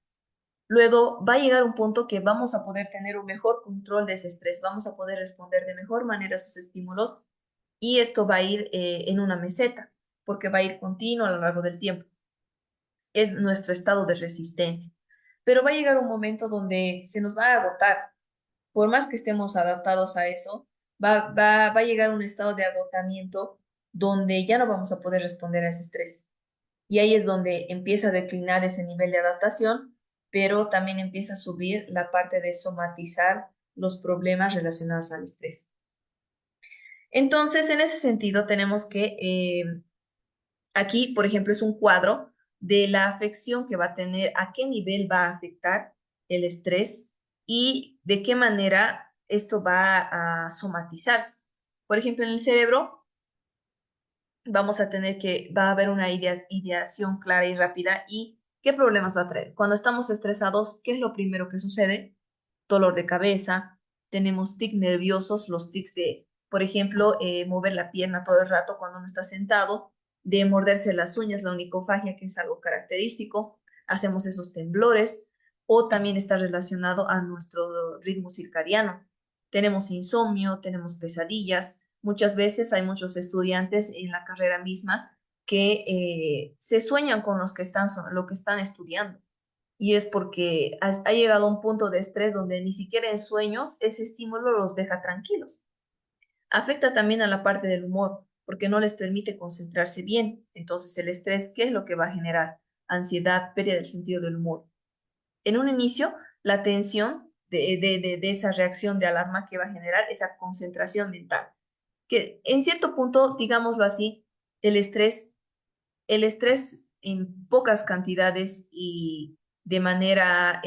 Luego va a llegar un punto que vamos a poder tener un mejor control de ese estrés, vamos a poder responder de mejor manera a esos estímulos y esto va a ir en una meseta, porque va a ir continuo a lo largo del tiempo. Es nuestro estado de resistencia. Pero va a llegar un momento donde se nos va a agotar. Por más que estemos adaptados a eso, va a llegar un estado de agotamiento donde ya no vamos a poder responder a ese estrés. Y ahí es donde empieza a declinar ese nivel de adaptación, pero también empieza a subir la parte de somatizar los problemas relacionados al estrés. Entonces, en ese sentido, tenemos que aquí, por ejemplo, es un cuadro de la afección que va a tener, a qué nivel va a afectar el estrés y de qué manera esto va a somatizarse. Por ejemplo, en el cerebro vamos a tener que, va a haber una ideación clara y rápida y qué problemas va a traer. Cuando estamos estresados, ¿qué es lo primero que sucede? Dolor de cabeza, tenemos tics nerviosos, los tics de, por ejemplo, mover la pierna todo el rato cuando uno está sentado, de morderse las uñas, la onicofagia, que es algo característico, hacemos esos temblores, o también está relacionado a nuestro ritmo circadiano. Tenemos insomnio, tenemos pesadillas. Muchas veces hay muchos estudiantes en la carrera misma que se sueñan con lo que están estudiando. Y es porque ha llegado a un punto de estrés donde ni siquiera en sueños ese estímulo los deja tranquilos. Afecta también a la parte del humor, porque no les permite concentrarse bien. Entonces, el estrés, ¿qué es lo que va a generar? Ansiedad, pérdida del sentido del humor. En un inicio, la tensión de esa reacción de alarma que va a generar esa concentración mental. Que en cierto punto, digámoslo así, el estrés, el estrés en pocas cantidades y de manera,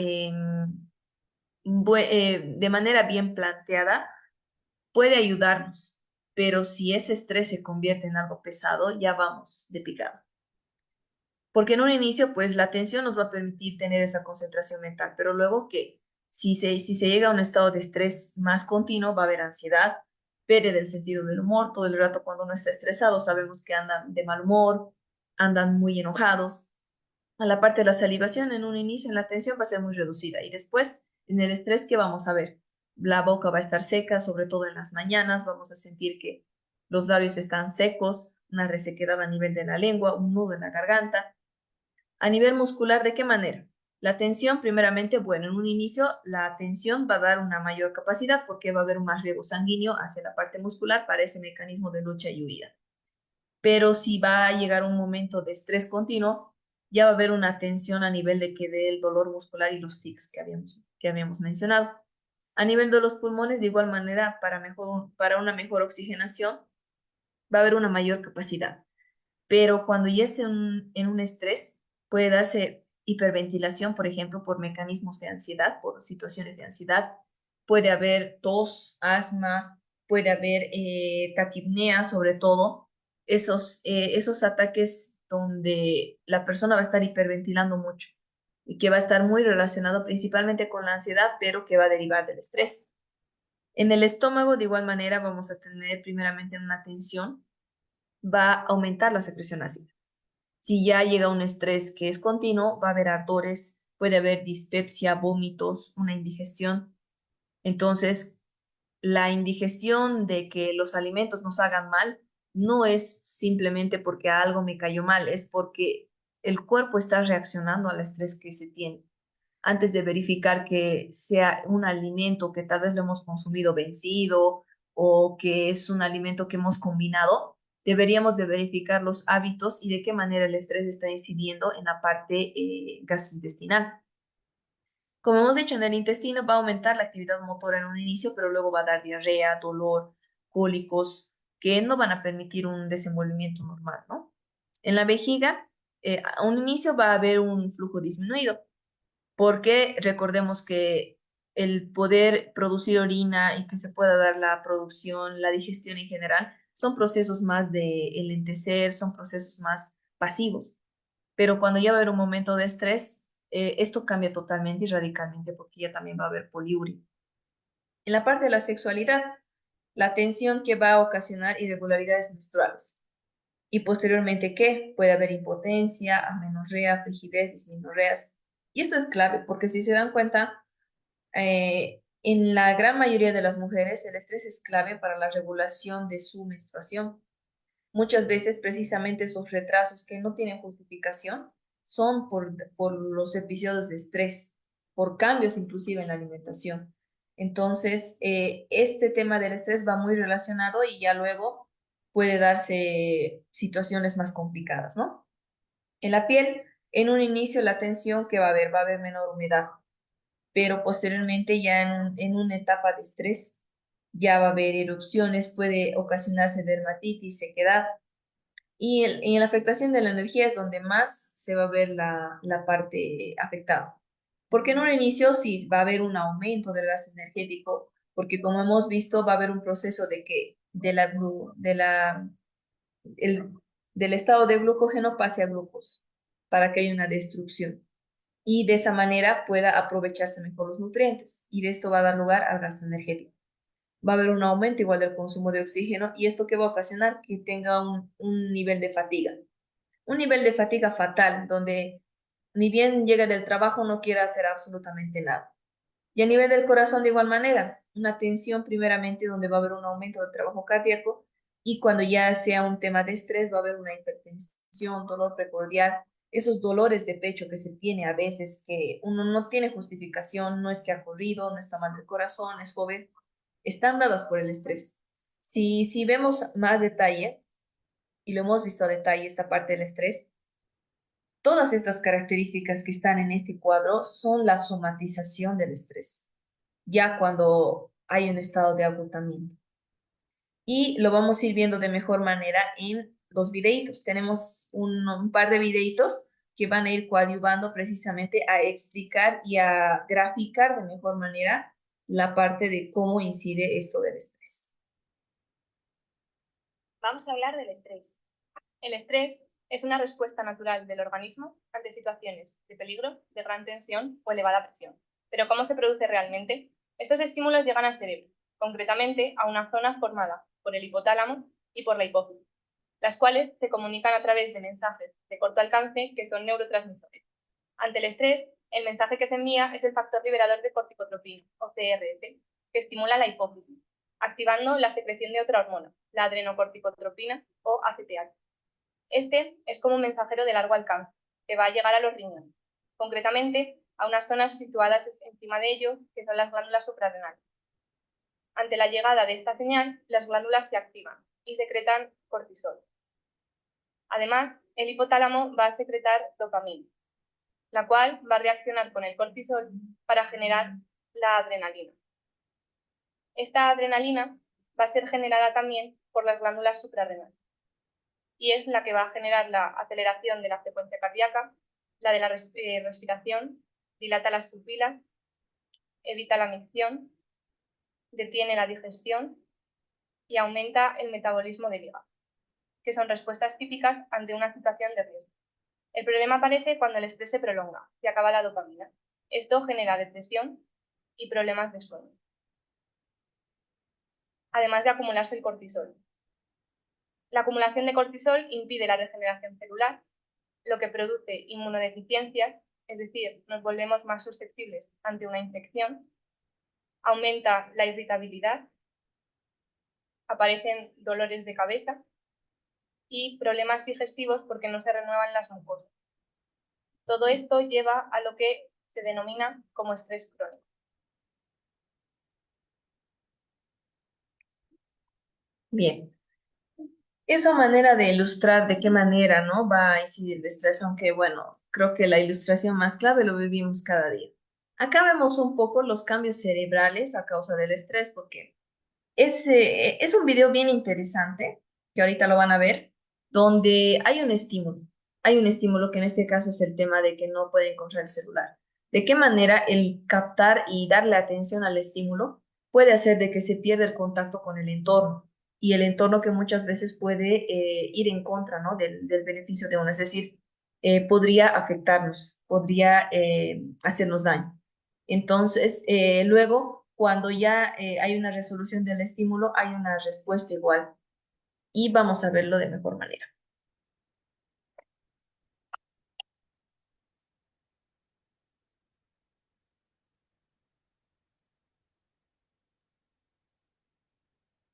de manera bien planteada puede ayudarnos, pero si ese estrés se convierte en algo pesado, ya vamos de picado. Porque en un inicio, pues la atención nos va a permitir tener esa concentración mental, pero luego que si se llega a un estado de estrés más continuo, va a haber ansiedad, pérdida del sentido del humor. Todo el rato cuando uno está estresado, sabemos que andan de mal humor, andan muy enojados. A la parte de la salivación, en un inicio, en la atención va a ser muy reducida y después, en el estrés, ¿qué vamos a ver? La boca va a estar seca, sobre todo en las mañanas, vamos a sentir que los labios están secos, una resequedad a nivel de la lengua, un nudo en la garganta. A nivel muscular, ¿de qué manera? La tensión, primeramente, bueno, en un inicio la tensión va a dar una mayor capacidad porque va a haber un más riego sanguíneo hacia la parte muscular para ese mecanismo de lucha y huida. Pero si va a llegar un momento de estrés continuo, ya va a haber una tensión a nivel de que dé el dolor muscular y los tics que habíamos mencionado. A nivel de los pulmones, de igual manera, para una mejor oxigenación, va a haber una mayor capacidad. Pero cuando ya esté en un estrés, puede darse hiperventilación, por ejemplo, por mecanismos de ansiedad, por situaciones de ansiedad. Puede haber tos, asma, puede haber taquipnea, sobre todo, esos ataques donde la persona va a estar hiperventilando mucho y que va a estar muy relacionado principalmente con la ansiedad, pero que va a derivar del estrés. En el estómago, de igual manera, vamos a tener primeramente una tensión, va a aumentar la secreción ácida. Si ya llega un estrés que es continuo, va a haber ardores, puede haber dispepsia, vómitos, una indigestión. Entonces, la indigestión de que los alimentos nos hagan mal no es simplemente porque algo me cayó mal, es porque el cuerpo está reaccionando al estrés que se tiene. Antes de verificar que sea un alimento que tal vez lo hemos consumido vencido o que es un alimento que hemos combinado, deberíamos de verificar los hábitos y de qué manera el estrés está incidiendo en la parte gastrointestinal. Como hemos dicho, en el intestino va a aumentar la actividad motora en un inicio, pero luego va a dar diarrea, dolor, cólicos, que no van a permitir un desenvolvimiento normal, ¿no? En la vejiga, a un inicio va a haber un flujo disminuido, porque recordemos que el poder producir orina y que se pueda dar la producción, la digestión en general, son procesos más de enlentecer, son procesos más pasivos. Pero cuando ya va a haber un momento de estrés, esto cambia totalmente y radicalmente porque ya también va a haber poliuria. En la parte de la sexualidad, la tensión que va a ocasionar irregularidades menstruales. Y posteriormente, ¿qué? Puede haber impotencia, amenorrea, frigidez, dismenorreas. Y esto es clave porque si se dan cuenta, en la gran mayoría de las mujeres el estrés es clave para la regulación de su menstruación. Muchas veces precisamente esos retrasos que no tienen justificación son por los episodios de estrés, por cambios inclusive en la alimentación. Entonces, este tema del estrés va muy relacionado y ya luego puede darse situaciones más complicadas, ¿no? En la piel, en un inicio la tensión que va a haber menor humedad, pero posteriormente ya en una etapa de estrés ya va a haber erupciones, puede ocasionarse dermatitis, sequedad. Y en la afectación de la energía es donde más se va a ver la parte afectada. Porque en un inicio sí va a haber un aumento del gasto energético, porque como hemos visto va a haber un proceso de que el, del estado de glucógeno pase a glucosa, para que haya una destrucción. Y de esa manera pueda aprovecharse mejor los nutrientes. Y de esto va a dar lugar al gasto energético. Va a haber un aumento igual del consumo de oxígeno y esto que va a ocasionar que tenga un nivel de fatiga. Un nivel de fatiga fatal, donde ni bien llega del trabajo no quiere hacer absolutamente nada. Y a nivel del corazón de igual manera, una tensión primeramente donde va a haber un aumento del trabajo cardíaco y cuando ya sea un tema de estrés va a haber una hipertensión, dolor precordial, esos dolores de pecho que se tiene a veces que uno no tiene justificación, no es que ha corrido, no está mal del corazón, es joven, están dadas por el estrés. Si vemos más detalle, y lo hemos visto a detalle esta parte del estrés, todas estas características que están en este cuadro son la somatización del estrés, ya cuando hay un estado de agotamiento. Y lo vamos a ir viendo de mejor manera en los videitos. Tenemos un par de videitos que van a ir coadyuvando precisamente a explicar y a graficar de mejor manera la parte de cómo incide esto del estrés. Vamos a hablar del estrés. El estrés es una respuesta natural del organismo ante situaciones de peligro, de gran tensión o elevada presión. Pero ¿cómo se produce realmente? Estos estímulos llegan al cerebro, concretamente a una zona formada por el hipotálamo y por la hipófisis, las cuales se comunican a través de mensajes de corto alcance que son neurotransmisores. Ante el estrés, el mensaje que se envía es el factor liberador de corticotropina, o CRP, que estimula la hipófisis, activando la secreción de otra hormona, la adrenocorticotropina o ACTH. Este es como un mensajero de largo alcance, que va a llegar a los riñones, concretamente a unas zonas situadas encima de ellos, que son las glándulas suprarrenales. Ante la llegada de esta señal, las glándulas se activan y secretan cortisol. Además, el hipotálamo va a secretar dopamina, la cual va a reaccionar con el cortisol para generar la adrenalina. Esta adrenalina va a ser generada también por las glándulas suprarrenales y es la que va a generar la aceleración de la frecuencia cardíaca, la de la respiración, dilata las pupilas, evita la micción, detiene la digestión y aumenta el metabolismo del hígado, que son respuestas típicas ante una situación de riesgo. El problema aparece cuando el estrés se prolonga, se acaba la dopamina. Esto genera depresión y problemas de sueño, además de acumularse el cortisol. La acumulación de cortisol impide la regeneración celular, lo que produce inmunodeficiencias es decir, nos volvemos más susceptibles ante una infección, aumenta la irritabilidad, aparecen dolores de cabeza y problemas digestivos porque no se renuevan las mucosas. Todo esto lleva a lo que se denomina como estrés crónico. Bien. Esa manera de ilustrar de qué manera, ¿no? Va a incidir el estrés, aunque bueno, creo que la ilustración más clave lo vivimos cada día. Acá vemos un poco los cambios cerebrales a causa del estrés, porque es un video bien interesante, que ahorita lo van a ver, donde hay un estímulo. Hay un estímulo que en este caso es el tema de que no puede encontrar el celular. ¿De qué manera el captar y darle atención al estímulo puede hacer de que se pierda el contacto con el entorno? Y el entorno que muchas veces puede ir en contra, ¿no? del beneficio de uno, es decir, podría afectarnos, podría hacernos daño. Entonces, luego, cuando ya hay una resolución del estímulo, hay una respuesta igual y vamos a verlo de mejor manera.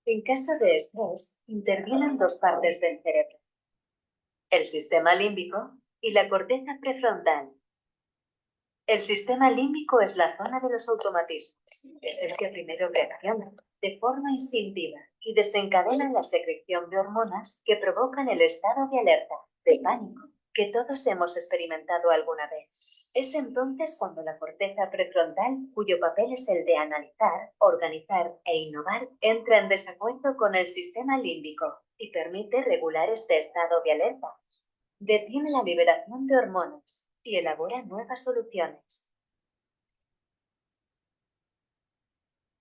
En caso de estrés, intervienen dos partes del cerebro, el sistema límbico y la corteza prefrontal. El sistema límbico es la zona de los automatismos. Es el que primero reacciona de forma instintiva y desencadena la secreción de hormonas que provocan el estado de alerta, de pánico, que todos hemos experimentado alguna vez. Es entonces cuando la corteza prefrontal, cuyo papel es el de analizar, organizar e innovar, entra en desacuerdo con el sistema límbico y permite regular este estado de alerta. Detiene la liberación de hormonas y elabora nuevas soluciones.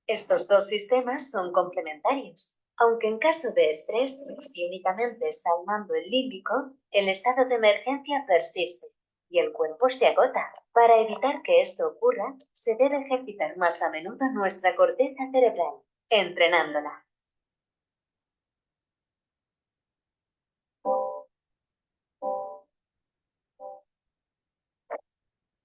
Estos dos sistemas son complementarios. Aunque en caso de estrés, si únicamente está al mando el límbico, el estado de emergencia persiste y el cuerpo se agota. Para evitar que esto ocurra, se debe ejercitar más a menudo nuestra corteza cerebral, entrenándola.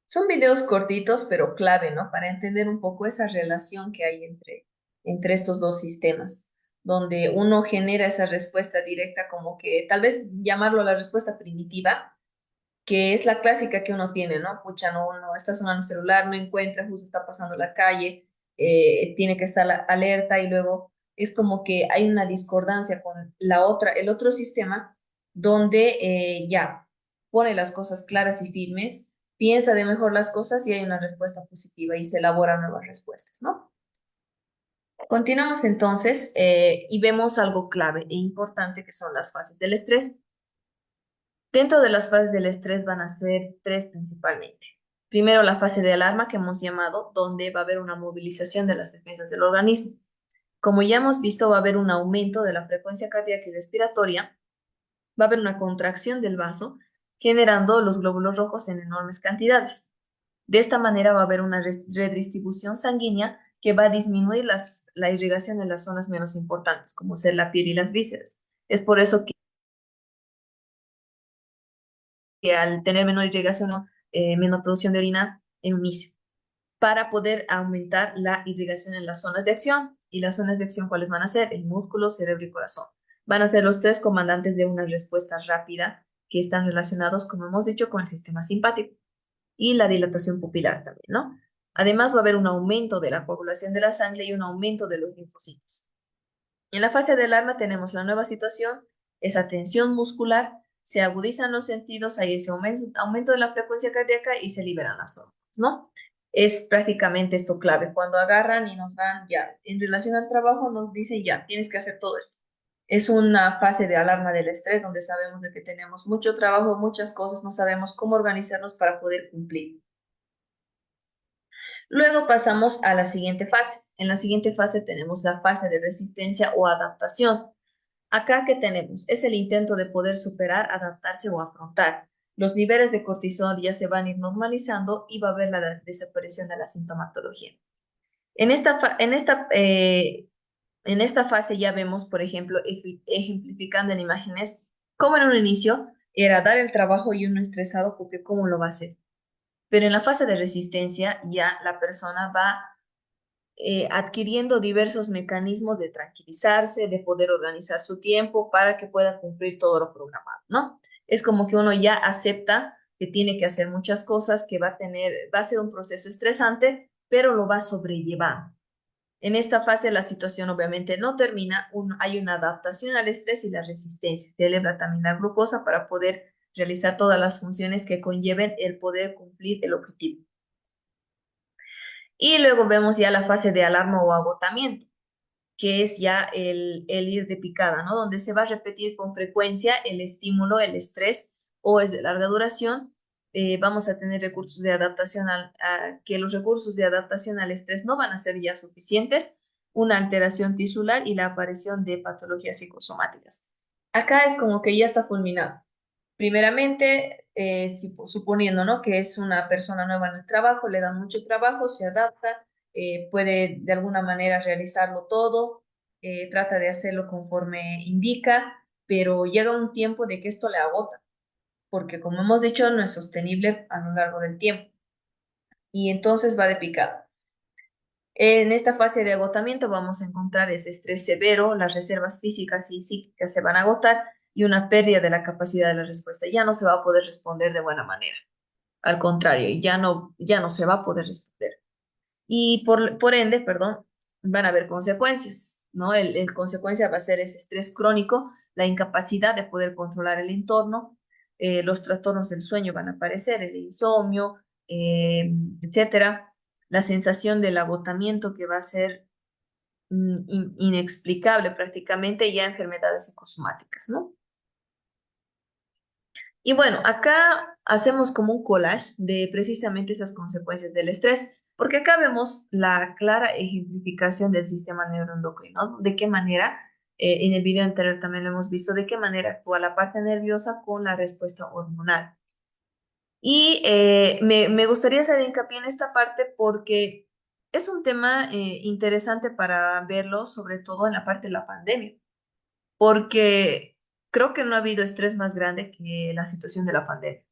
Son videos cortitos, pero clave, ¿no? Para entender un poco esa relación que hay entre estos dos sistemas, donde uno genera esa respuesta directa, como que tal vez llamarlo la respuesta primitiva, que es la clásica que uno tiene, ¿no? Pucha, no está sonando el celular, no encuentra, justo está pasando la calle, tiene que estar alerta y luego es como que hay una discordancia con el otro sistema, donde ya pone las cosas claras y firmes, piensa de mejor las cosas y hay una respuesta positiva y se elaboran nuevas respuestas, ¿no? Continuamos entonces y vemos algo clave e importante que son las fases del estrés. Dentro de las fases del estrés van a ser tres principalmente. Primero, la fase de alarma que hemos llamado, donde va a haber una movilización de las defensas del organismo. Como ya hemos visto, va a haber un aumento de la frecuencia cardíaca y respiratoria, va a haber una contracción del vaso, generando los glóbulos rojos en enormes cantidades. De esta manera va a haber una redistribución sanguínea que va a disminuir la irrigación en las zonas menos importantes, como ser la piel y las vísceras. Es por eso que al tener menor irrigación, menor producción de orina en un inicio, para poder aumentar la irrigación en las zonas de acción. ¿Y las zonas de acción cuáles van a ser? El músculo, cerebro y corazón. Van a ser los tres comandantes de una respuesta rápida que están relacionados, como hemos dicho, con el sistema simpático y la dilatación pupilar también, ¿no? Además va a haber un aumento de la coagulación de la sangre y un aumento de los linfocitos. En la fase de alarma tenemos la nueva situación, esa tensión muscular, se agudizan los sentidos, hay ese aumento de la frecuencia cardíaca y se liberan las hormonas, ¿no? Es prácticamente esto clave. Cuando agarran y nos dan ya, en relación al trabajo, nos dicen ya, tienes que hacer todo esto. Es una fase de alarma del estrés donde sabemos de que tenemos mucho trabajo, muchas cosas, no sabemos cómo organizarnos para poder cumplir. Luego pasamos a la siguiente fase. En la siguiente fase tenemos la fase de resistencia o adaptación. Acá, ¿qué tenemos? Es el intento de poder superar, adaptarse o afrontar. Los niveles de cortisol ya se van a ir normalizando y va a haber la desaparición de la sintomatología. En esta fase ya vemos, por ejemplo, ejemplificando en imágenes, cómo en un inicio era dar el trabajo y uno estresado porque cómo lo va a hacer. Pero en la fase de resistencia ya la persona va adquiriendo diversos mecanismos de tranquilizarse, de poder organizar su tiempo para que pueda cumplir todo lo programado, ¿no? Es como que uno ya acepta que tiene que hacer muchas cosas, que va a ser un proceso estresante, pero lo va sobrellevando. En esta fase la situación obviamente no termina, hay una adaptación al estrés y la resistencia. Se eleva también la glucosa para poder realizar todas las funciones que conlleven el poder cumplir el objetivo. Y luego vemos ya la fase de alarma o agotamiento, que es ya el ir de picada, ¿no? Donde se va a repetir con frecuencia el estímulo, el estrés, o es de larga duración. Vamos a tener recursos de adaptación que los recursos de adaptación al estrés no van a ser ya suficientes, una alteración tisular y la aparición de patologías psicosomáticas. Acá es como que ya está fulminado. Primeramente, suponiendo, ¿no?, que es una persona nueva en el trabajo, le dan mucho trabajo, se adapta, puede de alguna manera realizarlo todo, trata de hacerlo conforme indica, pero llega un tiempo de que esto le agota, porque como hemos dicho, no es sostenible a lo largo del tiempo, y entonces va de picada. En esta fase de agotamiento vamos a encontrar ese estrés severo, las reservas físicas y psíquicas se van a agotar y una pérdida de la capacidad de la respuesta. Ya no se va a poder responder de buena manera. Al contrario, ya no se va a poder responder. Y por ende, perdón, van a haber consecuencias, ¿no? El consecuencia va a ser ese estrés crónico, la incapacidad de poder controlar el entorno, los trastornos del sueño van a aparecer, el insomnio, etcétera. La sensación del agotamiento que va a ser inexplicable prácticamente, ya enfermedades psicosomáticas, ¿no? Y bueno, acá hacemos como un collage de precisamente esas consecuencias del estrés, porque acá vemos la clara ejemplificación del sistema neuroendocrino, de qué manera, en el video anterior también lo hemos visto, de qué manera actúa la parte nerviosa con la respuesta hormonal. Y me gustaría hacer hincapié en esta parte porque es un tema interesante para verlo, sobre todo en la parte de la pandemia, porque creo que no ha habido estrés más grande que la situación de la pandemia.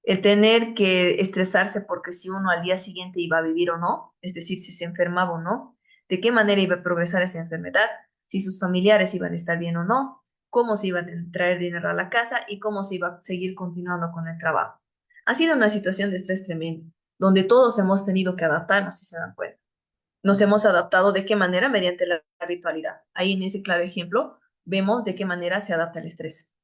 El tener que estresarse porque si uno al día siguiente iba a vivir o no, es decir, si se enfermaba o no, de qué manera iba a progresar esa enfermedad, si sus familiares iban a estar bien o no, cómo se iba a traer dinero a la casa y cómo se iba a seguir continuando con el trabajo. Ha sido una situación de estrés tremendo, donde todos hemos tenido que adaptarnos, si se dan cuenta. Nos hemos adaptado de qué manera mediante la virtualidad. Ahí en ese claro ejemplo vemos de qué manera se adapta el estrés.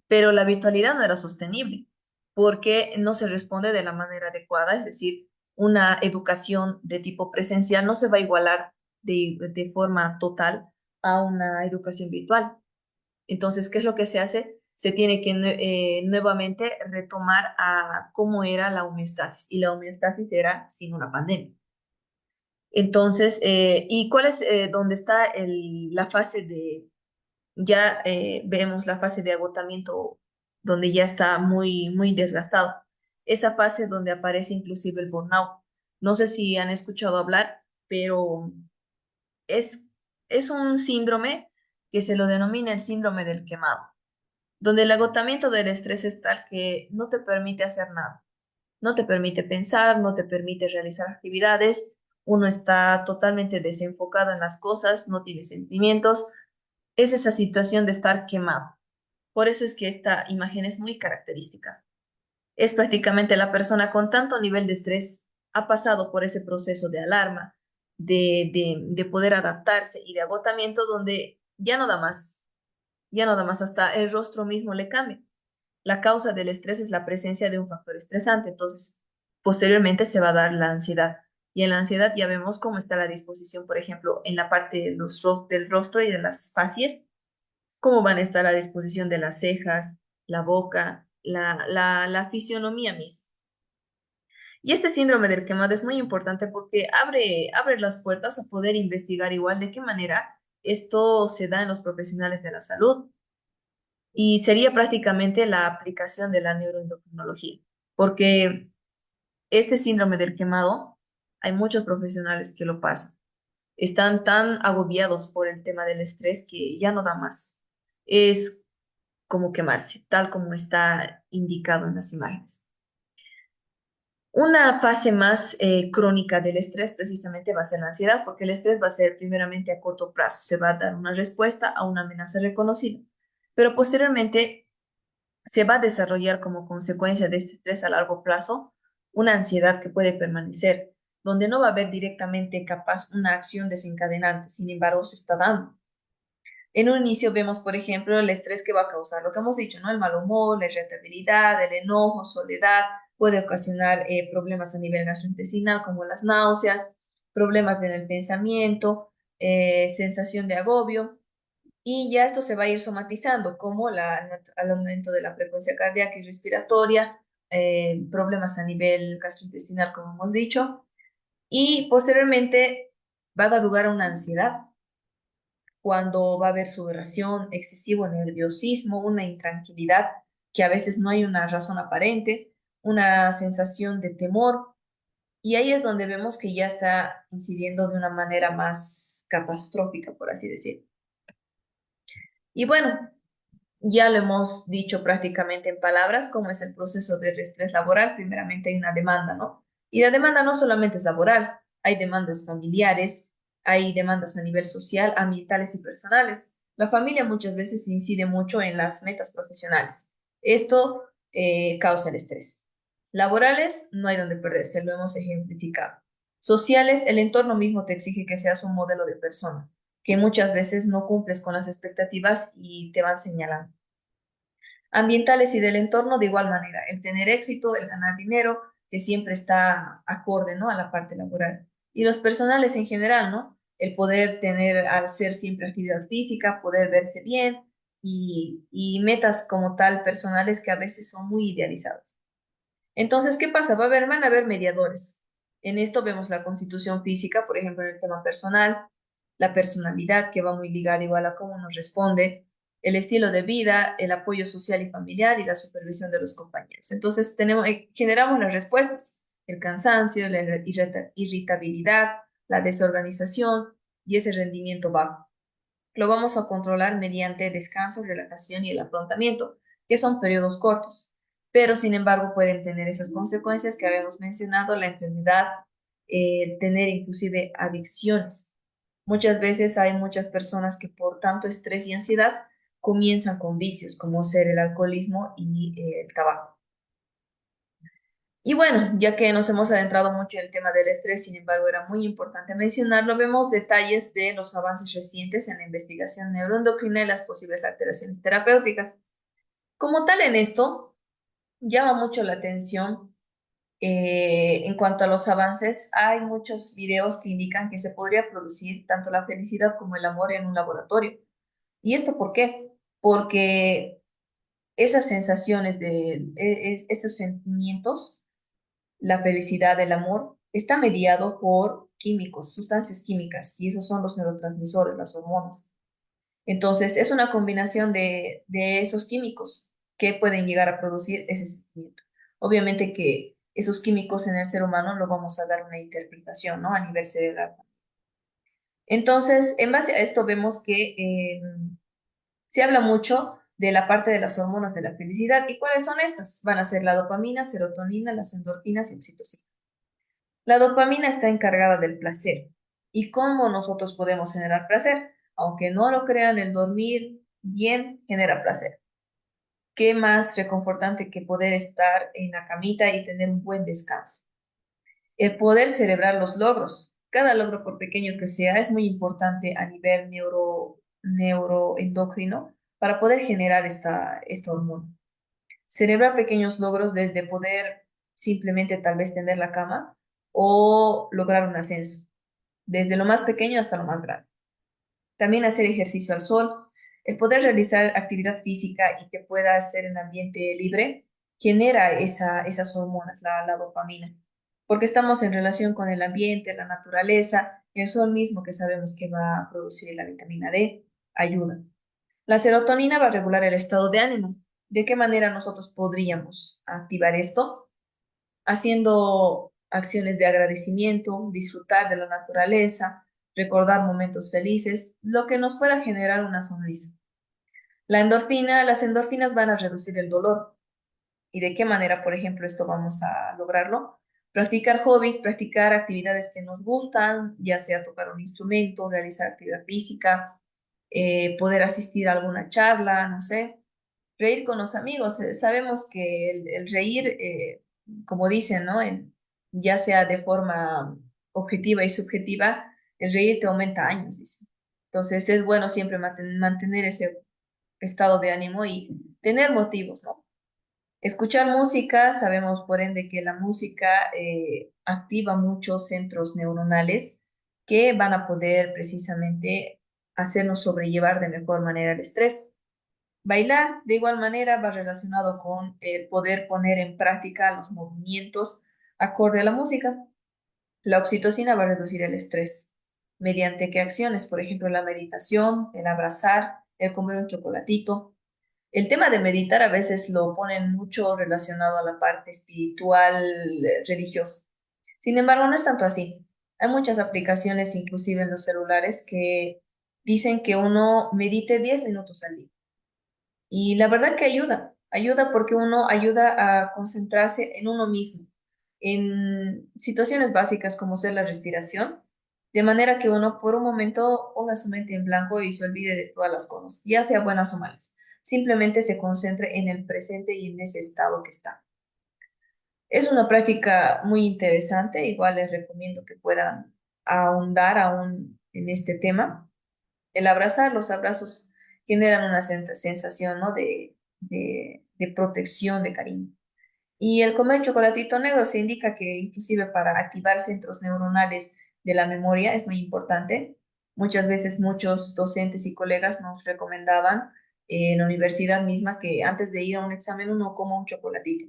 Pero la virtualidad no era sostenible porque no se responde de la manera adecuada, es decir, una educación de tipo presencial no se va a igualar de forma total a una educación virtual. Entonces, ¿qué es lo que se hace? Se tiene que nuevamente retomar a cómo era la homeostasis, y la homeostasis era sin una pandemia. Entonces, ¿y cuál es dónde está la fase de, ya vemos la fase de agotamiento donde ya está muy, muy desgastado? Esa fase donde aparece inclusive el burnout. No sé si han escuchado hablar, pero es, es un síndrome que se lo denomina el síndrome del quemado, donde el agotamiento del estrés es tal que no te permite hacer nada, no te permite pensar, no te permite realizar actividades, uno está totalmente desenfocado en las cosas, no tiene sentimientos, es esa situación de estar quemado. Por eso es que esta imagen es muy característica. Es prácticamente la persona con tanto nivel de estrés, ha pasado por ese proceso de alarma, de poder adaptarse y de agotamiento donde ya no da más, ya no da más, hasta el rostro mismo le cambia. La causa del estrés es la presencia de un factor estresante, entonces posteriormente se va a dar la ansiedad. Y en la ansiedad ya vemos cómo está la disposición, por ejemplo, en la parte del rostro y de las facies, cómo van a estar la disposición de las cejas, la boca, la fisionomía misma. Y este síndrome del quemado es muy importante porque abre las puertas a poder investigar igual de qué manera esto se da en los profesionales de la salud, y sería prácticamente la aplicación de la neuroendocrinología, porque este síndrome del quemado, hay muchos profesionales que lo pasan. Están tan agobiados por el tema del estrés que ya no da más. Es como quemarse, tal como está indicado en las imágenes. Una fase más crónica del estrés precisamente va a ser la ansiedad, porque el estrés va a ser primeramente a corto plazo, se va a dar una respuesta a una amenaza reconocida, pero posteriormente se va a desarrollar como consecuencia de este estrés a largo plazo una ansiedad que puede permanecer, donde no va a haber directamente capaz una acción desencadenante, sin embargo se está dando. En un inicio vemos, por ejemplo, el estrés que va a causar lo que hemos dicho, ¿no? El mal humor, la irritabilidad, el enojo, soledad, puede ocasionar problemas a nivel gastrointestinal como las náuseas, problemas en el pensamiento, sensación de agobio, y ya esto se va a ir somatizando como al aumento de la frecuencia cardíaca y respiratoria, problemas a nivel gastrointestinal, como hemos dicho, y posteriormente va a dar lugar a una ansiedad cuando va a haber sudoración, excesivo nerviosismo, una intranquilidad que a veces no hay una razón aparente, una sensación de temor, y ahí es donde vemos que ya está incidiendo de una manera más catastrófica, por así decirlo. Y bueno, ya lo hemos dicho prácticamente en palabras, cómo es el proceso del estrés laboral. Primeramente hay una demanda, ¿no? Y la demanda no solamente es laboral, hay demandas familiares, hay demandas a nivel social, ambientales y personales. La familia muchas veces incide mucho en las metas profesionales. Esto causa el estrés. Laborales, no hay donde perderse, lo hemos ejemplificado. Sociales, el entorno mismo te exige que seas un modelo de persona, que muchas veces no cumples con las expectativas y te van señalando. Ambientales y del entorno de igual manera, el tener éxito, el ganar dinero, que siempre está acorde, ¿no? A la parte laboral. Y los personales en general, ¿no? El poder tener, hacer siempre actividad física, poder verse bien y metas como tal personales que a veces son muy idealizadas. Entonces, ¿qué pasa? Van a haber mediadores. En esto vemos la constitución física, por ejemplo, en el tema personal, la personalidad, que va muy ligada igual a cómo nos responde, el estilo de vida, el apoyo social y familiar y la supervisión de los compañeros. Entonces, generamos las respuestas, el cansancio, la irritabilidad, la desorganización y ese rendimiento bajo. Lo vamos a controlar mediante descanso, relajación y el afrontamiento, que son periodos cortos, pero sin embargo pueden tener esas consecuencias que habíamos mencionado, la enfermedad, tener inclusive adicciones. Muchas veces hay muchas personas que por tanto estrés y ansiedad comienzan con vicios como ser el alcoholismo y el tabaco. Y bueno, ya que nos hemos adentrado mucho en el tema del estrés, sin embargo, era muy importante mencionarlo, vemos detalles de los avances recientes en la investigación neuroendocrina y las posibles alteraciones terapéuticas. Como tal, en esto llama mucho la atención en cuanto a los avances. Hay muchos videos que indican que se podría producir tanto la felicidad como el amor en un laboratorio. ¿Y esto por qué? Porque esas sensaciones esos sentimientos, la felicidad, el amor, está mediado por químicos, sustancias químicas, y esos son los neurotransmisores, las hormonas. Entonces, es una combinación de esos químicos que pueden llegar a producir ese sentimiento. Obviamente que esos químicos en el ser humano lo vamos a dar una interpretación, ¿no? A nivel cerebral. Entonces, en base a esto vemos que se habla mucho de la parte de las hormonas de la felicidad. ¿Y cuáles son estas? Van a ser la dopamina, serotonina, las endorfinas y oxitocina. La dopamina está encargada del placer. ¿Y cómo nosotros podemos generar placer? Aunque no lo crean, el dormir bien genera placer. ¿Qué más reconfortante que poder estar en la camita y tener un buen descanso? El poder celebrar los logros. Cada logro, por pequeño que sea, es muy importante a nivel neuroendocrino para poder generar esta hormona. Celebrar pequeños logros desde poder simplemente tal vez tender la cama o lograr un ascenso, desde lo más pequeño hasta lo más grande. También hacer ejercicio al sol, el poder realizar actividad física y que pueda estar en ambiente libre, genera esas hormonas, la dopamina, porque estamos en relación con el ambiente, la naturaleza, el sol mismo que sabemos que va a producir la vitamina D, ayuda. La serotonina va a regular el estado de ánimo. ¿De qué manera nosotros podríamos activar esto? Haciendo acciones de agradecimiento, disfrutar de la naturaleza, recordar momentos felices, lo que nos pueda generar una sonrisa. Las endorfinas van a reducir el dolor. ¿Y de qué manera, por ejemplo, esto vamos a lograrlo? practicar hobbies, practicar actividades que nos gustan, ya sea tocar un instrumento, realizar actividad física, poder asistir a alguna charla, no sé, reír con los amigos. Sabemos que el reír, como dicen, ¿no? Ya sea de forma objetiva y subjetiva, el reír te aumenta años, dicen. Entonces es bueno siempre mantener ese estado de ánimo y tener motivos, ¿no? Escuchar música, sabemos por ende que la música activa muchos centros neuronales que van a poder precisamente hacernos sobrellevar de mejor manera el estrés. Bailar, de igual manera, va relacionado con el poder poner en práctica los movimientos acorde a la música. La oxitocina va a reducir el estrés. ¿Mediante qué acciones? Por ejemplo, la meditación, el abrazar, el comer un chocolatito. El tema de meditar a veces lo ponen mucho relacionado a la parte espiritual, religiosa. Sin embargo, no es tanto así. Hay muchas aplicaciones, inclusive en los celulares, que dicen que uno medite 10 minutos al día. Y la verdad que ayuda porque uno ayuda a concentrarse en uno mismo, en situaciones básicas como ser la respiración, de manera que uno por un momento ponga su mente en blanco y se olvide de todas las cosas, ya sea buenas o malas. Simplemente se concentre en el presente y en ese estado que está. Es una práctica muy interesante, igual les recomiendo que puedan ahondar aún en este tema. El abrazar, los abrazos generan una sensación, ¿no? de protección, de cariño. Y el comer chocolatito negro se indica que inclusive para activar centros neuronales de la memoria es muy importante. Muchas veces muchos docentes y colegas nos recomendaban en la universidad misma que antes de ir a un examen uno coma un chocolatito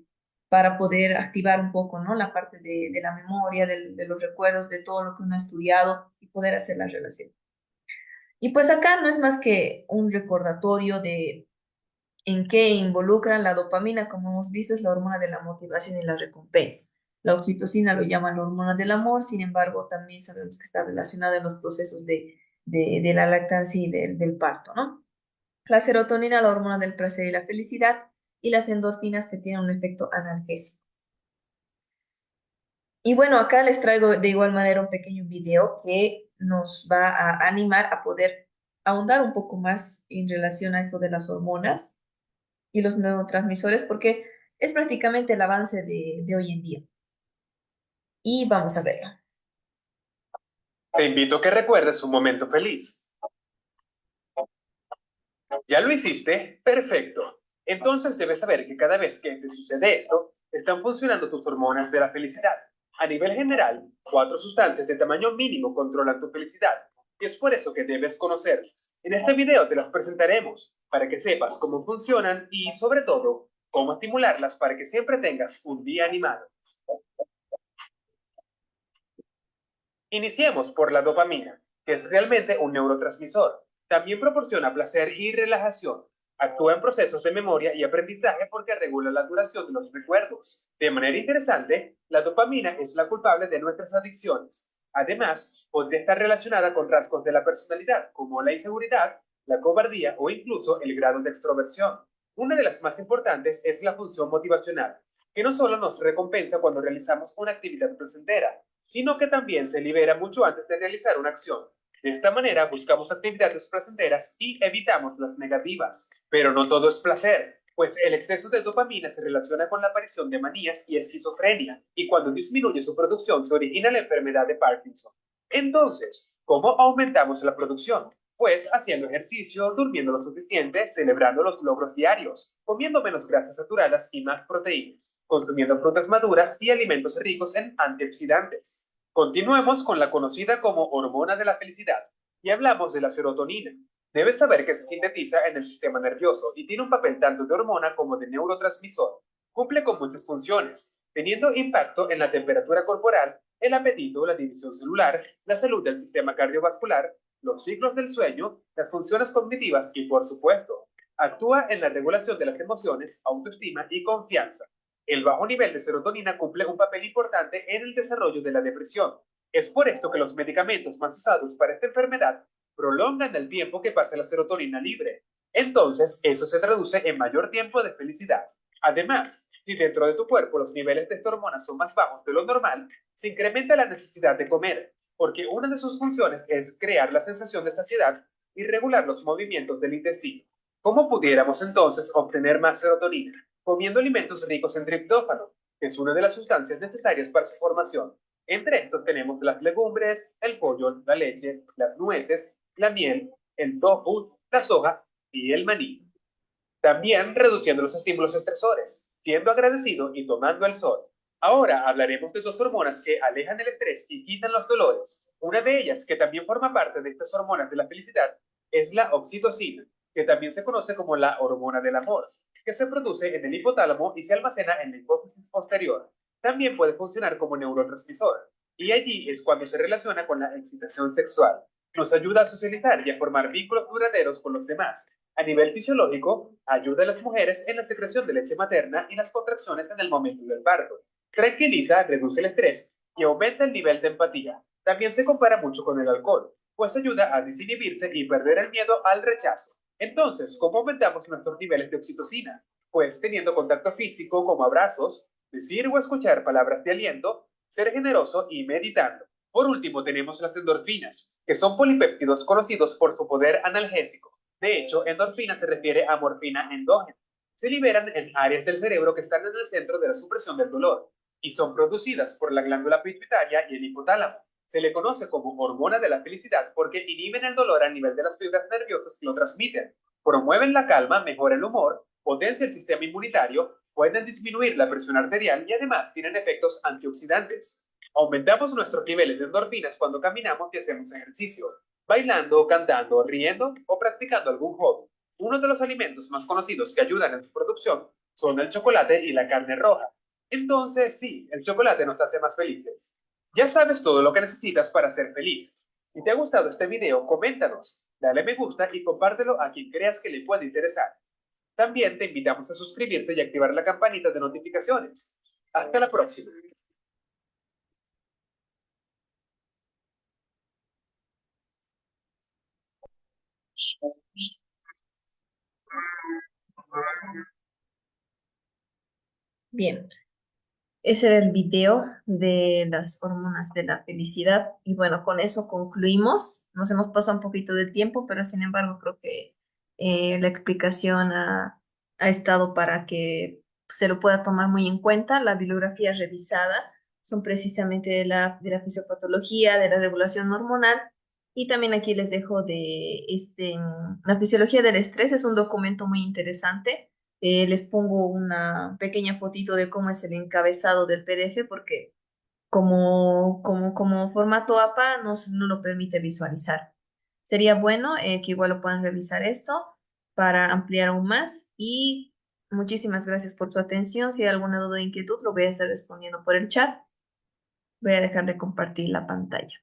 para poder activar un poco, ¿no? La parte de la memoria, de los recuerdos, de todo lo que uno ha estudiado y poder hacer la relación. Y pues acá no es más que un recordatorio de en qué involucran la dopamina, como hemos visto, es la hormona de la motivación y la recompensa. La oxitocina lo llaman la hormona del amor, sin embargo, también sabemos que está relacionada en los procesos de la lactancia y del parto, ¿no? La serotonina, la hormona del placer y la felicidad, y las endorfinas que tienen un efecto analgésico. Y bueno, acá les traigo de igual manera un pequeño video que nos va a animar a poder ahondar un poco más en relación a esto de las hormonas y los neurotransmisores, porque es prácticamente el avance de hoy en día. Y vamos a verlo. Te invito a que recuerdes un momento feliz. ¿Ya lo hiciste? Perfecto. Entonces debes saber que cada vez que te sucede esto, están funcionando tus hormonas de la felicidad. A nivel general, 4 sustancias de tamaño mínimo controlan tu felicidad, y es por eso que debes conocerlas. En este video te las presentaremos para que sepas cómo funcionan y, sobre todo, cómo estimularlas para que siempre tengas un día animado. Iniciemos por la dopamina, que es realmente un neurotransmisor. También proporciona placer y relajación. Actúa en procesos de memoria y aprendizaje porque regula la duración de los recuerdos. De manera interesante, la dopamina es la culpable de nuestras adicciones. Además, podría estar relacionada con rasgos de la personalidad, como la inseguridad, la cobardía o incluso el grado de extroversión. Una de las más importantes es la función motivacional, que no solo nos recompensa cuando realizamos una actividad placentera, sino que también se libera mucho antes de realizar una acción. De esta manera buscamos actividades placenteras y evitamos las negativas. Pero no todo es placer, pues el exceso de dopamina se relaciona con la aparición de manías y esquizofrenia, y cuando disminuye su producción se origina la enfermedad de Parkinson. Entonces, ¿cómo aumentamos la producción? Pues haciendo ejercicio, durmiendo lo suficiente, celebrando los logros diarios, comiendo menos grasas saturadas y más proteínas, consumiendo frutas maduras y alimentos ricos en antioxidantes. Continuemos con la conocida como hormona de la felicidad y hablamos de la serotonina. Debes saber que se sintetiza en el sistema nervioso y tiene un papel tanto de hormona como de neurotransmisor. Cumple con muchas funciones, teniendo impacto en la temperatura corporal, el apetito, la división celular, la salud del sistema cardiovascular, los ciclos del sueño, las funciones cognitivas y, por supuesto, actúa en la regulación de las emociones, autoestima y confianza. El bajo nivel de serotonina cumple un papel importante en el desarrollo de la depresión. Es por esto que los medicamentos más usados para esta enfermedad prolongan el tiempo que pasa la serotonina libre. Entonces, eso se traduce en mayor tiempo de felicidad. Además, Si dentro de tu cuerpo los niveles de esta hormona son más bajos de lo normal, se incrementa la necesidad de comer, porque una de sus funciones es crear la sensación de saciedad y regular los movimientos del intestino. ¿Cómo pudiéramos entonces obtener más serotonina? Comiendo alimentos ricos en triptófano, que es una de las sustancias necesarias para su formación. Entre estos tenemos las legumbres, el pollo, la leche, las nueces, la miel, el tofu, la soja y el maní. También reduciendo los estímulos estresores, siendo agradecido y tomando el sol. Ahora hablaremos de dos hormonas que alejan el estrés y quitan los dolores. Una de ellas, que también forma parte de estas hormonas de la felicidad, es la oxitocina, que también se conoce como la hormona del amor, que se produce en el hipotálamo y se almacena en la hipófisis posterior. También puede funcionar como neurotransmisor, y allí es cuando se relaciona con la excitación sexual. Nos ayuda a socializar y a formar vínculos duraderos con los demás. A nivel fisiológico, ayuda a las mujeres en la secreción de leche materna y las contracciones en el momento del parto. Tranquiliza, reduce el estrés y aumenta el nivel de empatía. También se compara mucho con el alcohol, pues ayuda a desinhibirse y perder el miedo al rechazo. Entonces, ¿cómo aumentamos nuestros niveles de oxitocina? Pues teniendo contacto físico como abrazos, decir o escuchar palabras de aliento, ser generoso y meditando. Por último, tenemos las endorfinas, que son polipéptidos conocidos por su poder analgésico. De hecho, endorfina se refiere a morfina endógena. Se liberan en áreas del cerebro que están en el centro de la supresión del dolor y son producidas por la glándula pituitaria y el hipotálamo. Se le conoce como hormona de la felicidad porque inhiben el dolor a nivel de las fibras nerviosas que lo transmiten, promueven la calma, mejoran el humor, potencian el sistema inmunitario, pueden disminuir la presión arterial y además tienen efectos antioxidantes. Aumentamos nuestros niveles de endorfinas cuando caminamos y hacemos ejercicio, bailando, cantando, riendo o practicando algún hobby. Uno de los alimentos más conocidos que ayudan en su producción son el chocolate y la carne roja. Entonces, sí, el chocolate nos hace más felices. Ya sabes todo lo que necesitas para ser feliz. Si te ha gustado este video, coméntanos, dale me gusta y compártelo a quien creas que le puede interesar. También te invitamos a suscribirte y activar la campanita de notificaciones. Hasta la próxima. Bien, ese era el video de las hormonas de la felicidad. Y bueno, con eso concluimos. Nos hemos pasado un poquito de tiempo, pero sin embargo creo que la explicación ha estado para que se lo pueda tomar muy en cuenta. La bibliografía revisada son precisamente de la fisiopatología, de la regulación hormonal. Y también aquí les dejo la fisiología del estrés. Es un documento muy interesante. Les pongo una pequeña fotito de cómo es el encabezado del PDF porque como formato APA no lo permite visualizar. Sería bueno que igual lo puedan revisar esto para ampliar aún más y muchísimas gracias por su atención. Si hay alguna duda o inquietud, lo voy a estar respondiendo por el chat. Voy a dejar de compartir la pantalla.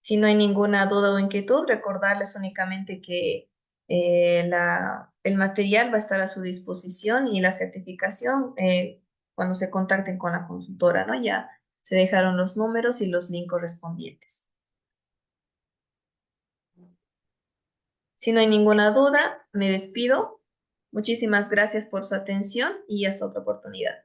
Si no hay ninguna duda o inquietud, recordarles únicamente que el material va a estar a su disposición y la certificación cuando se contacten con la consultora, ¿no? Ya se dejaron los números y los links correspondientes. Si no hay ninguna duda, me despido. Muchísimas gracias por su atención y hasta otra oportunidad.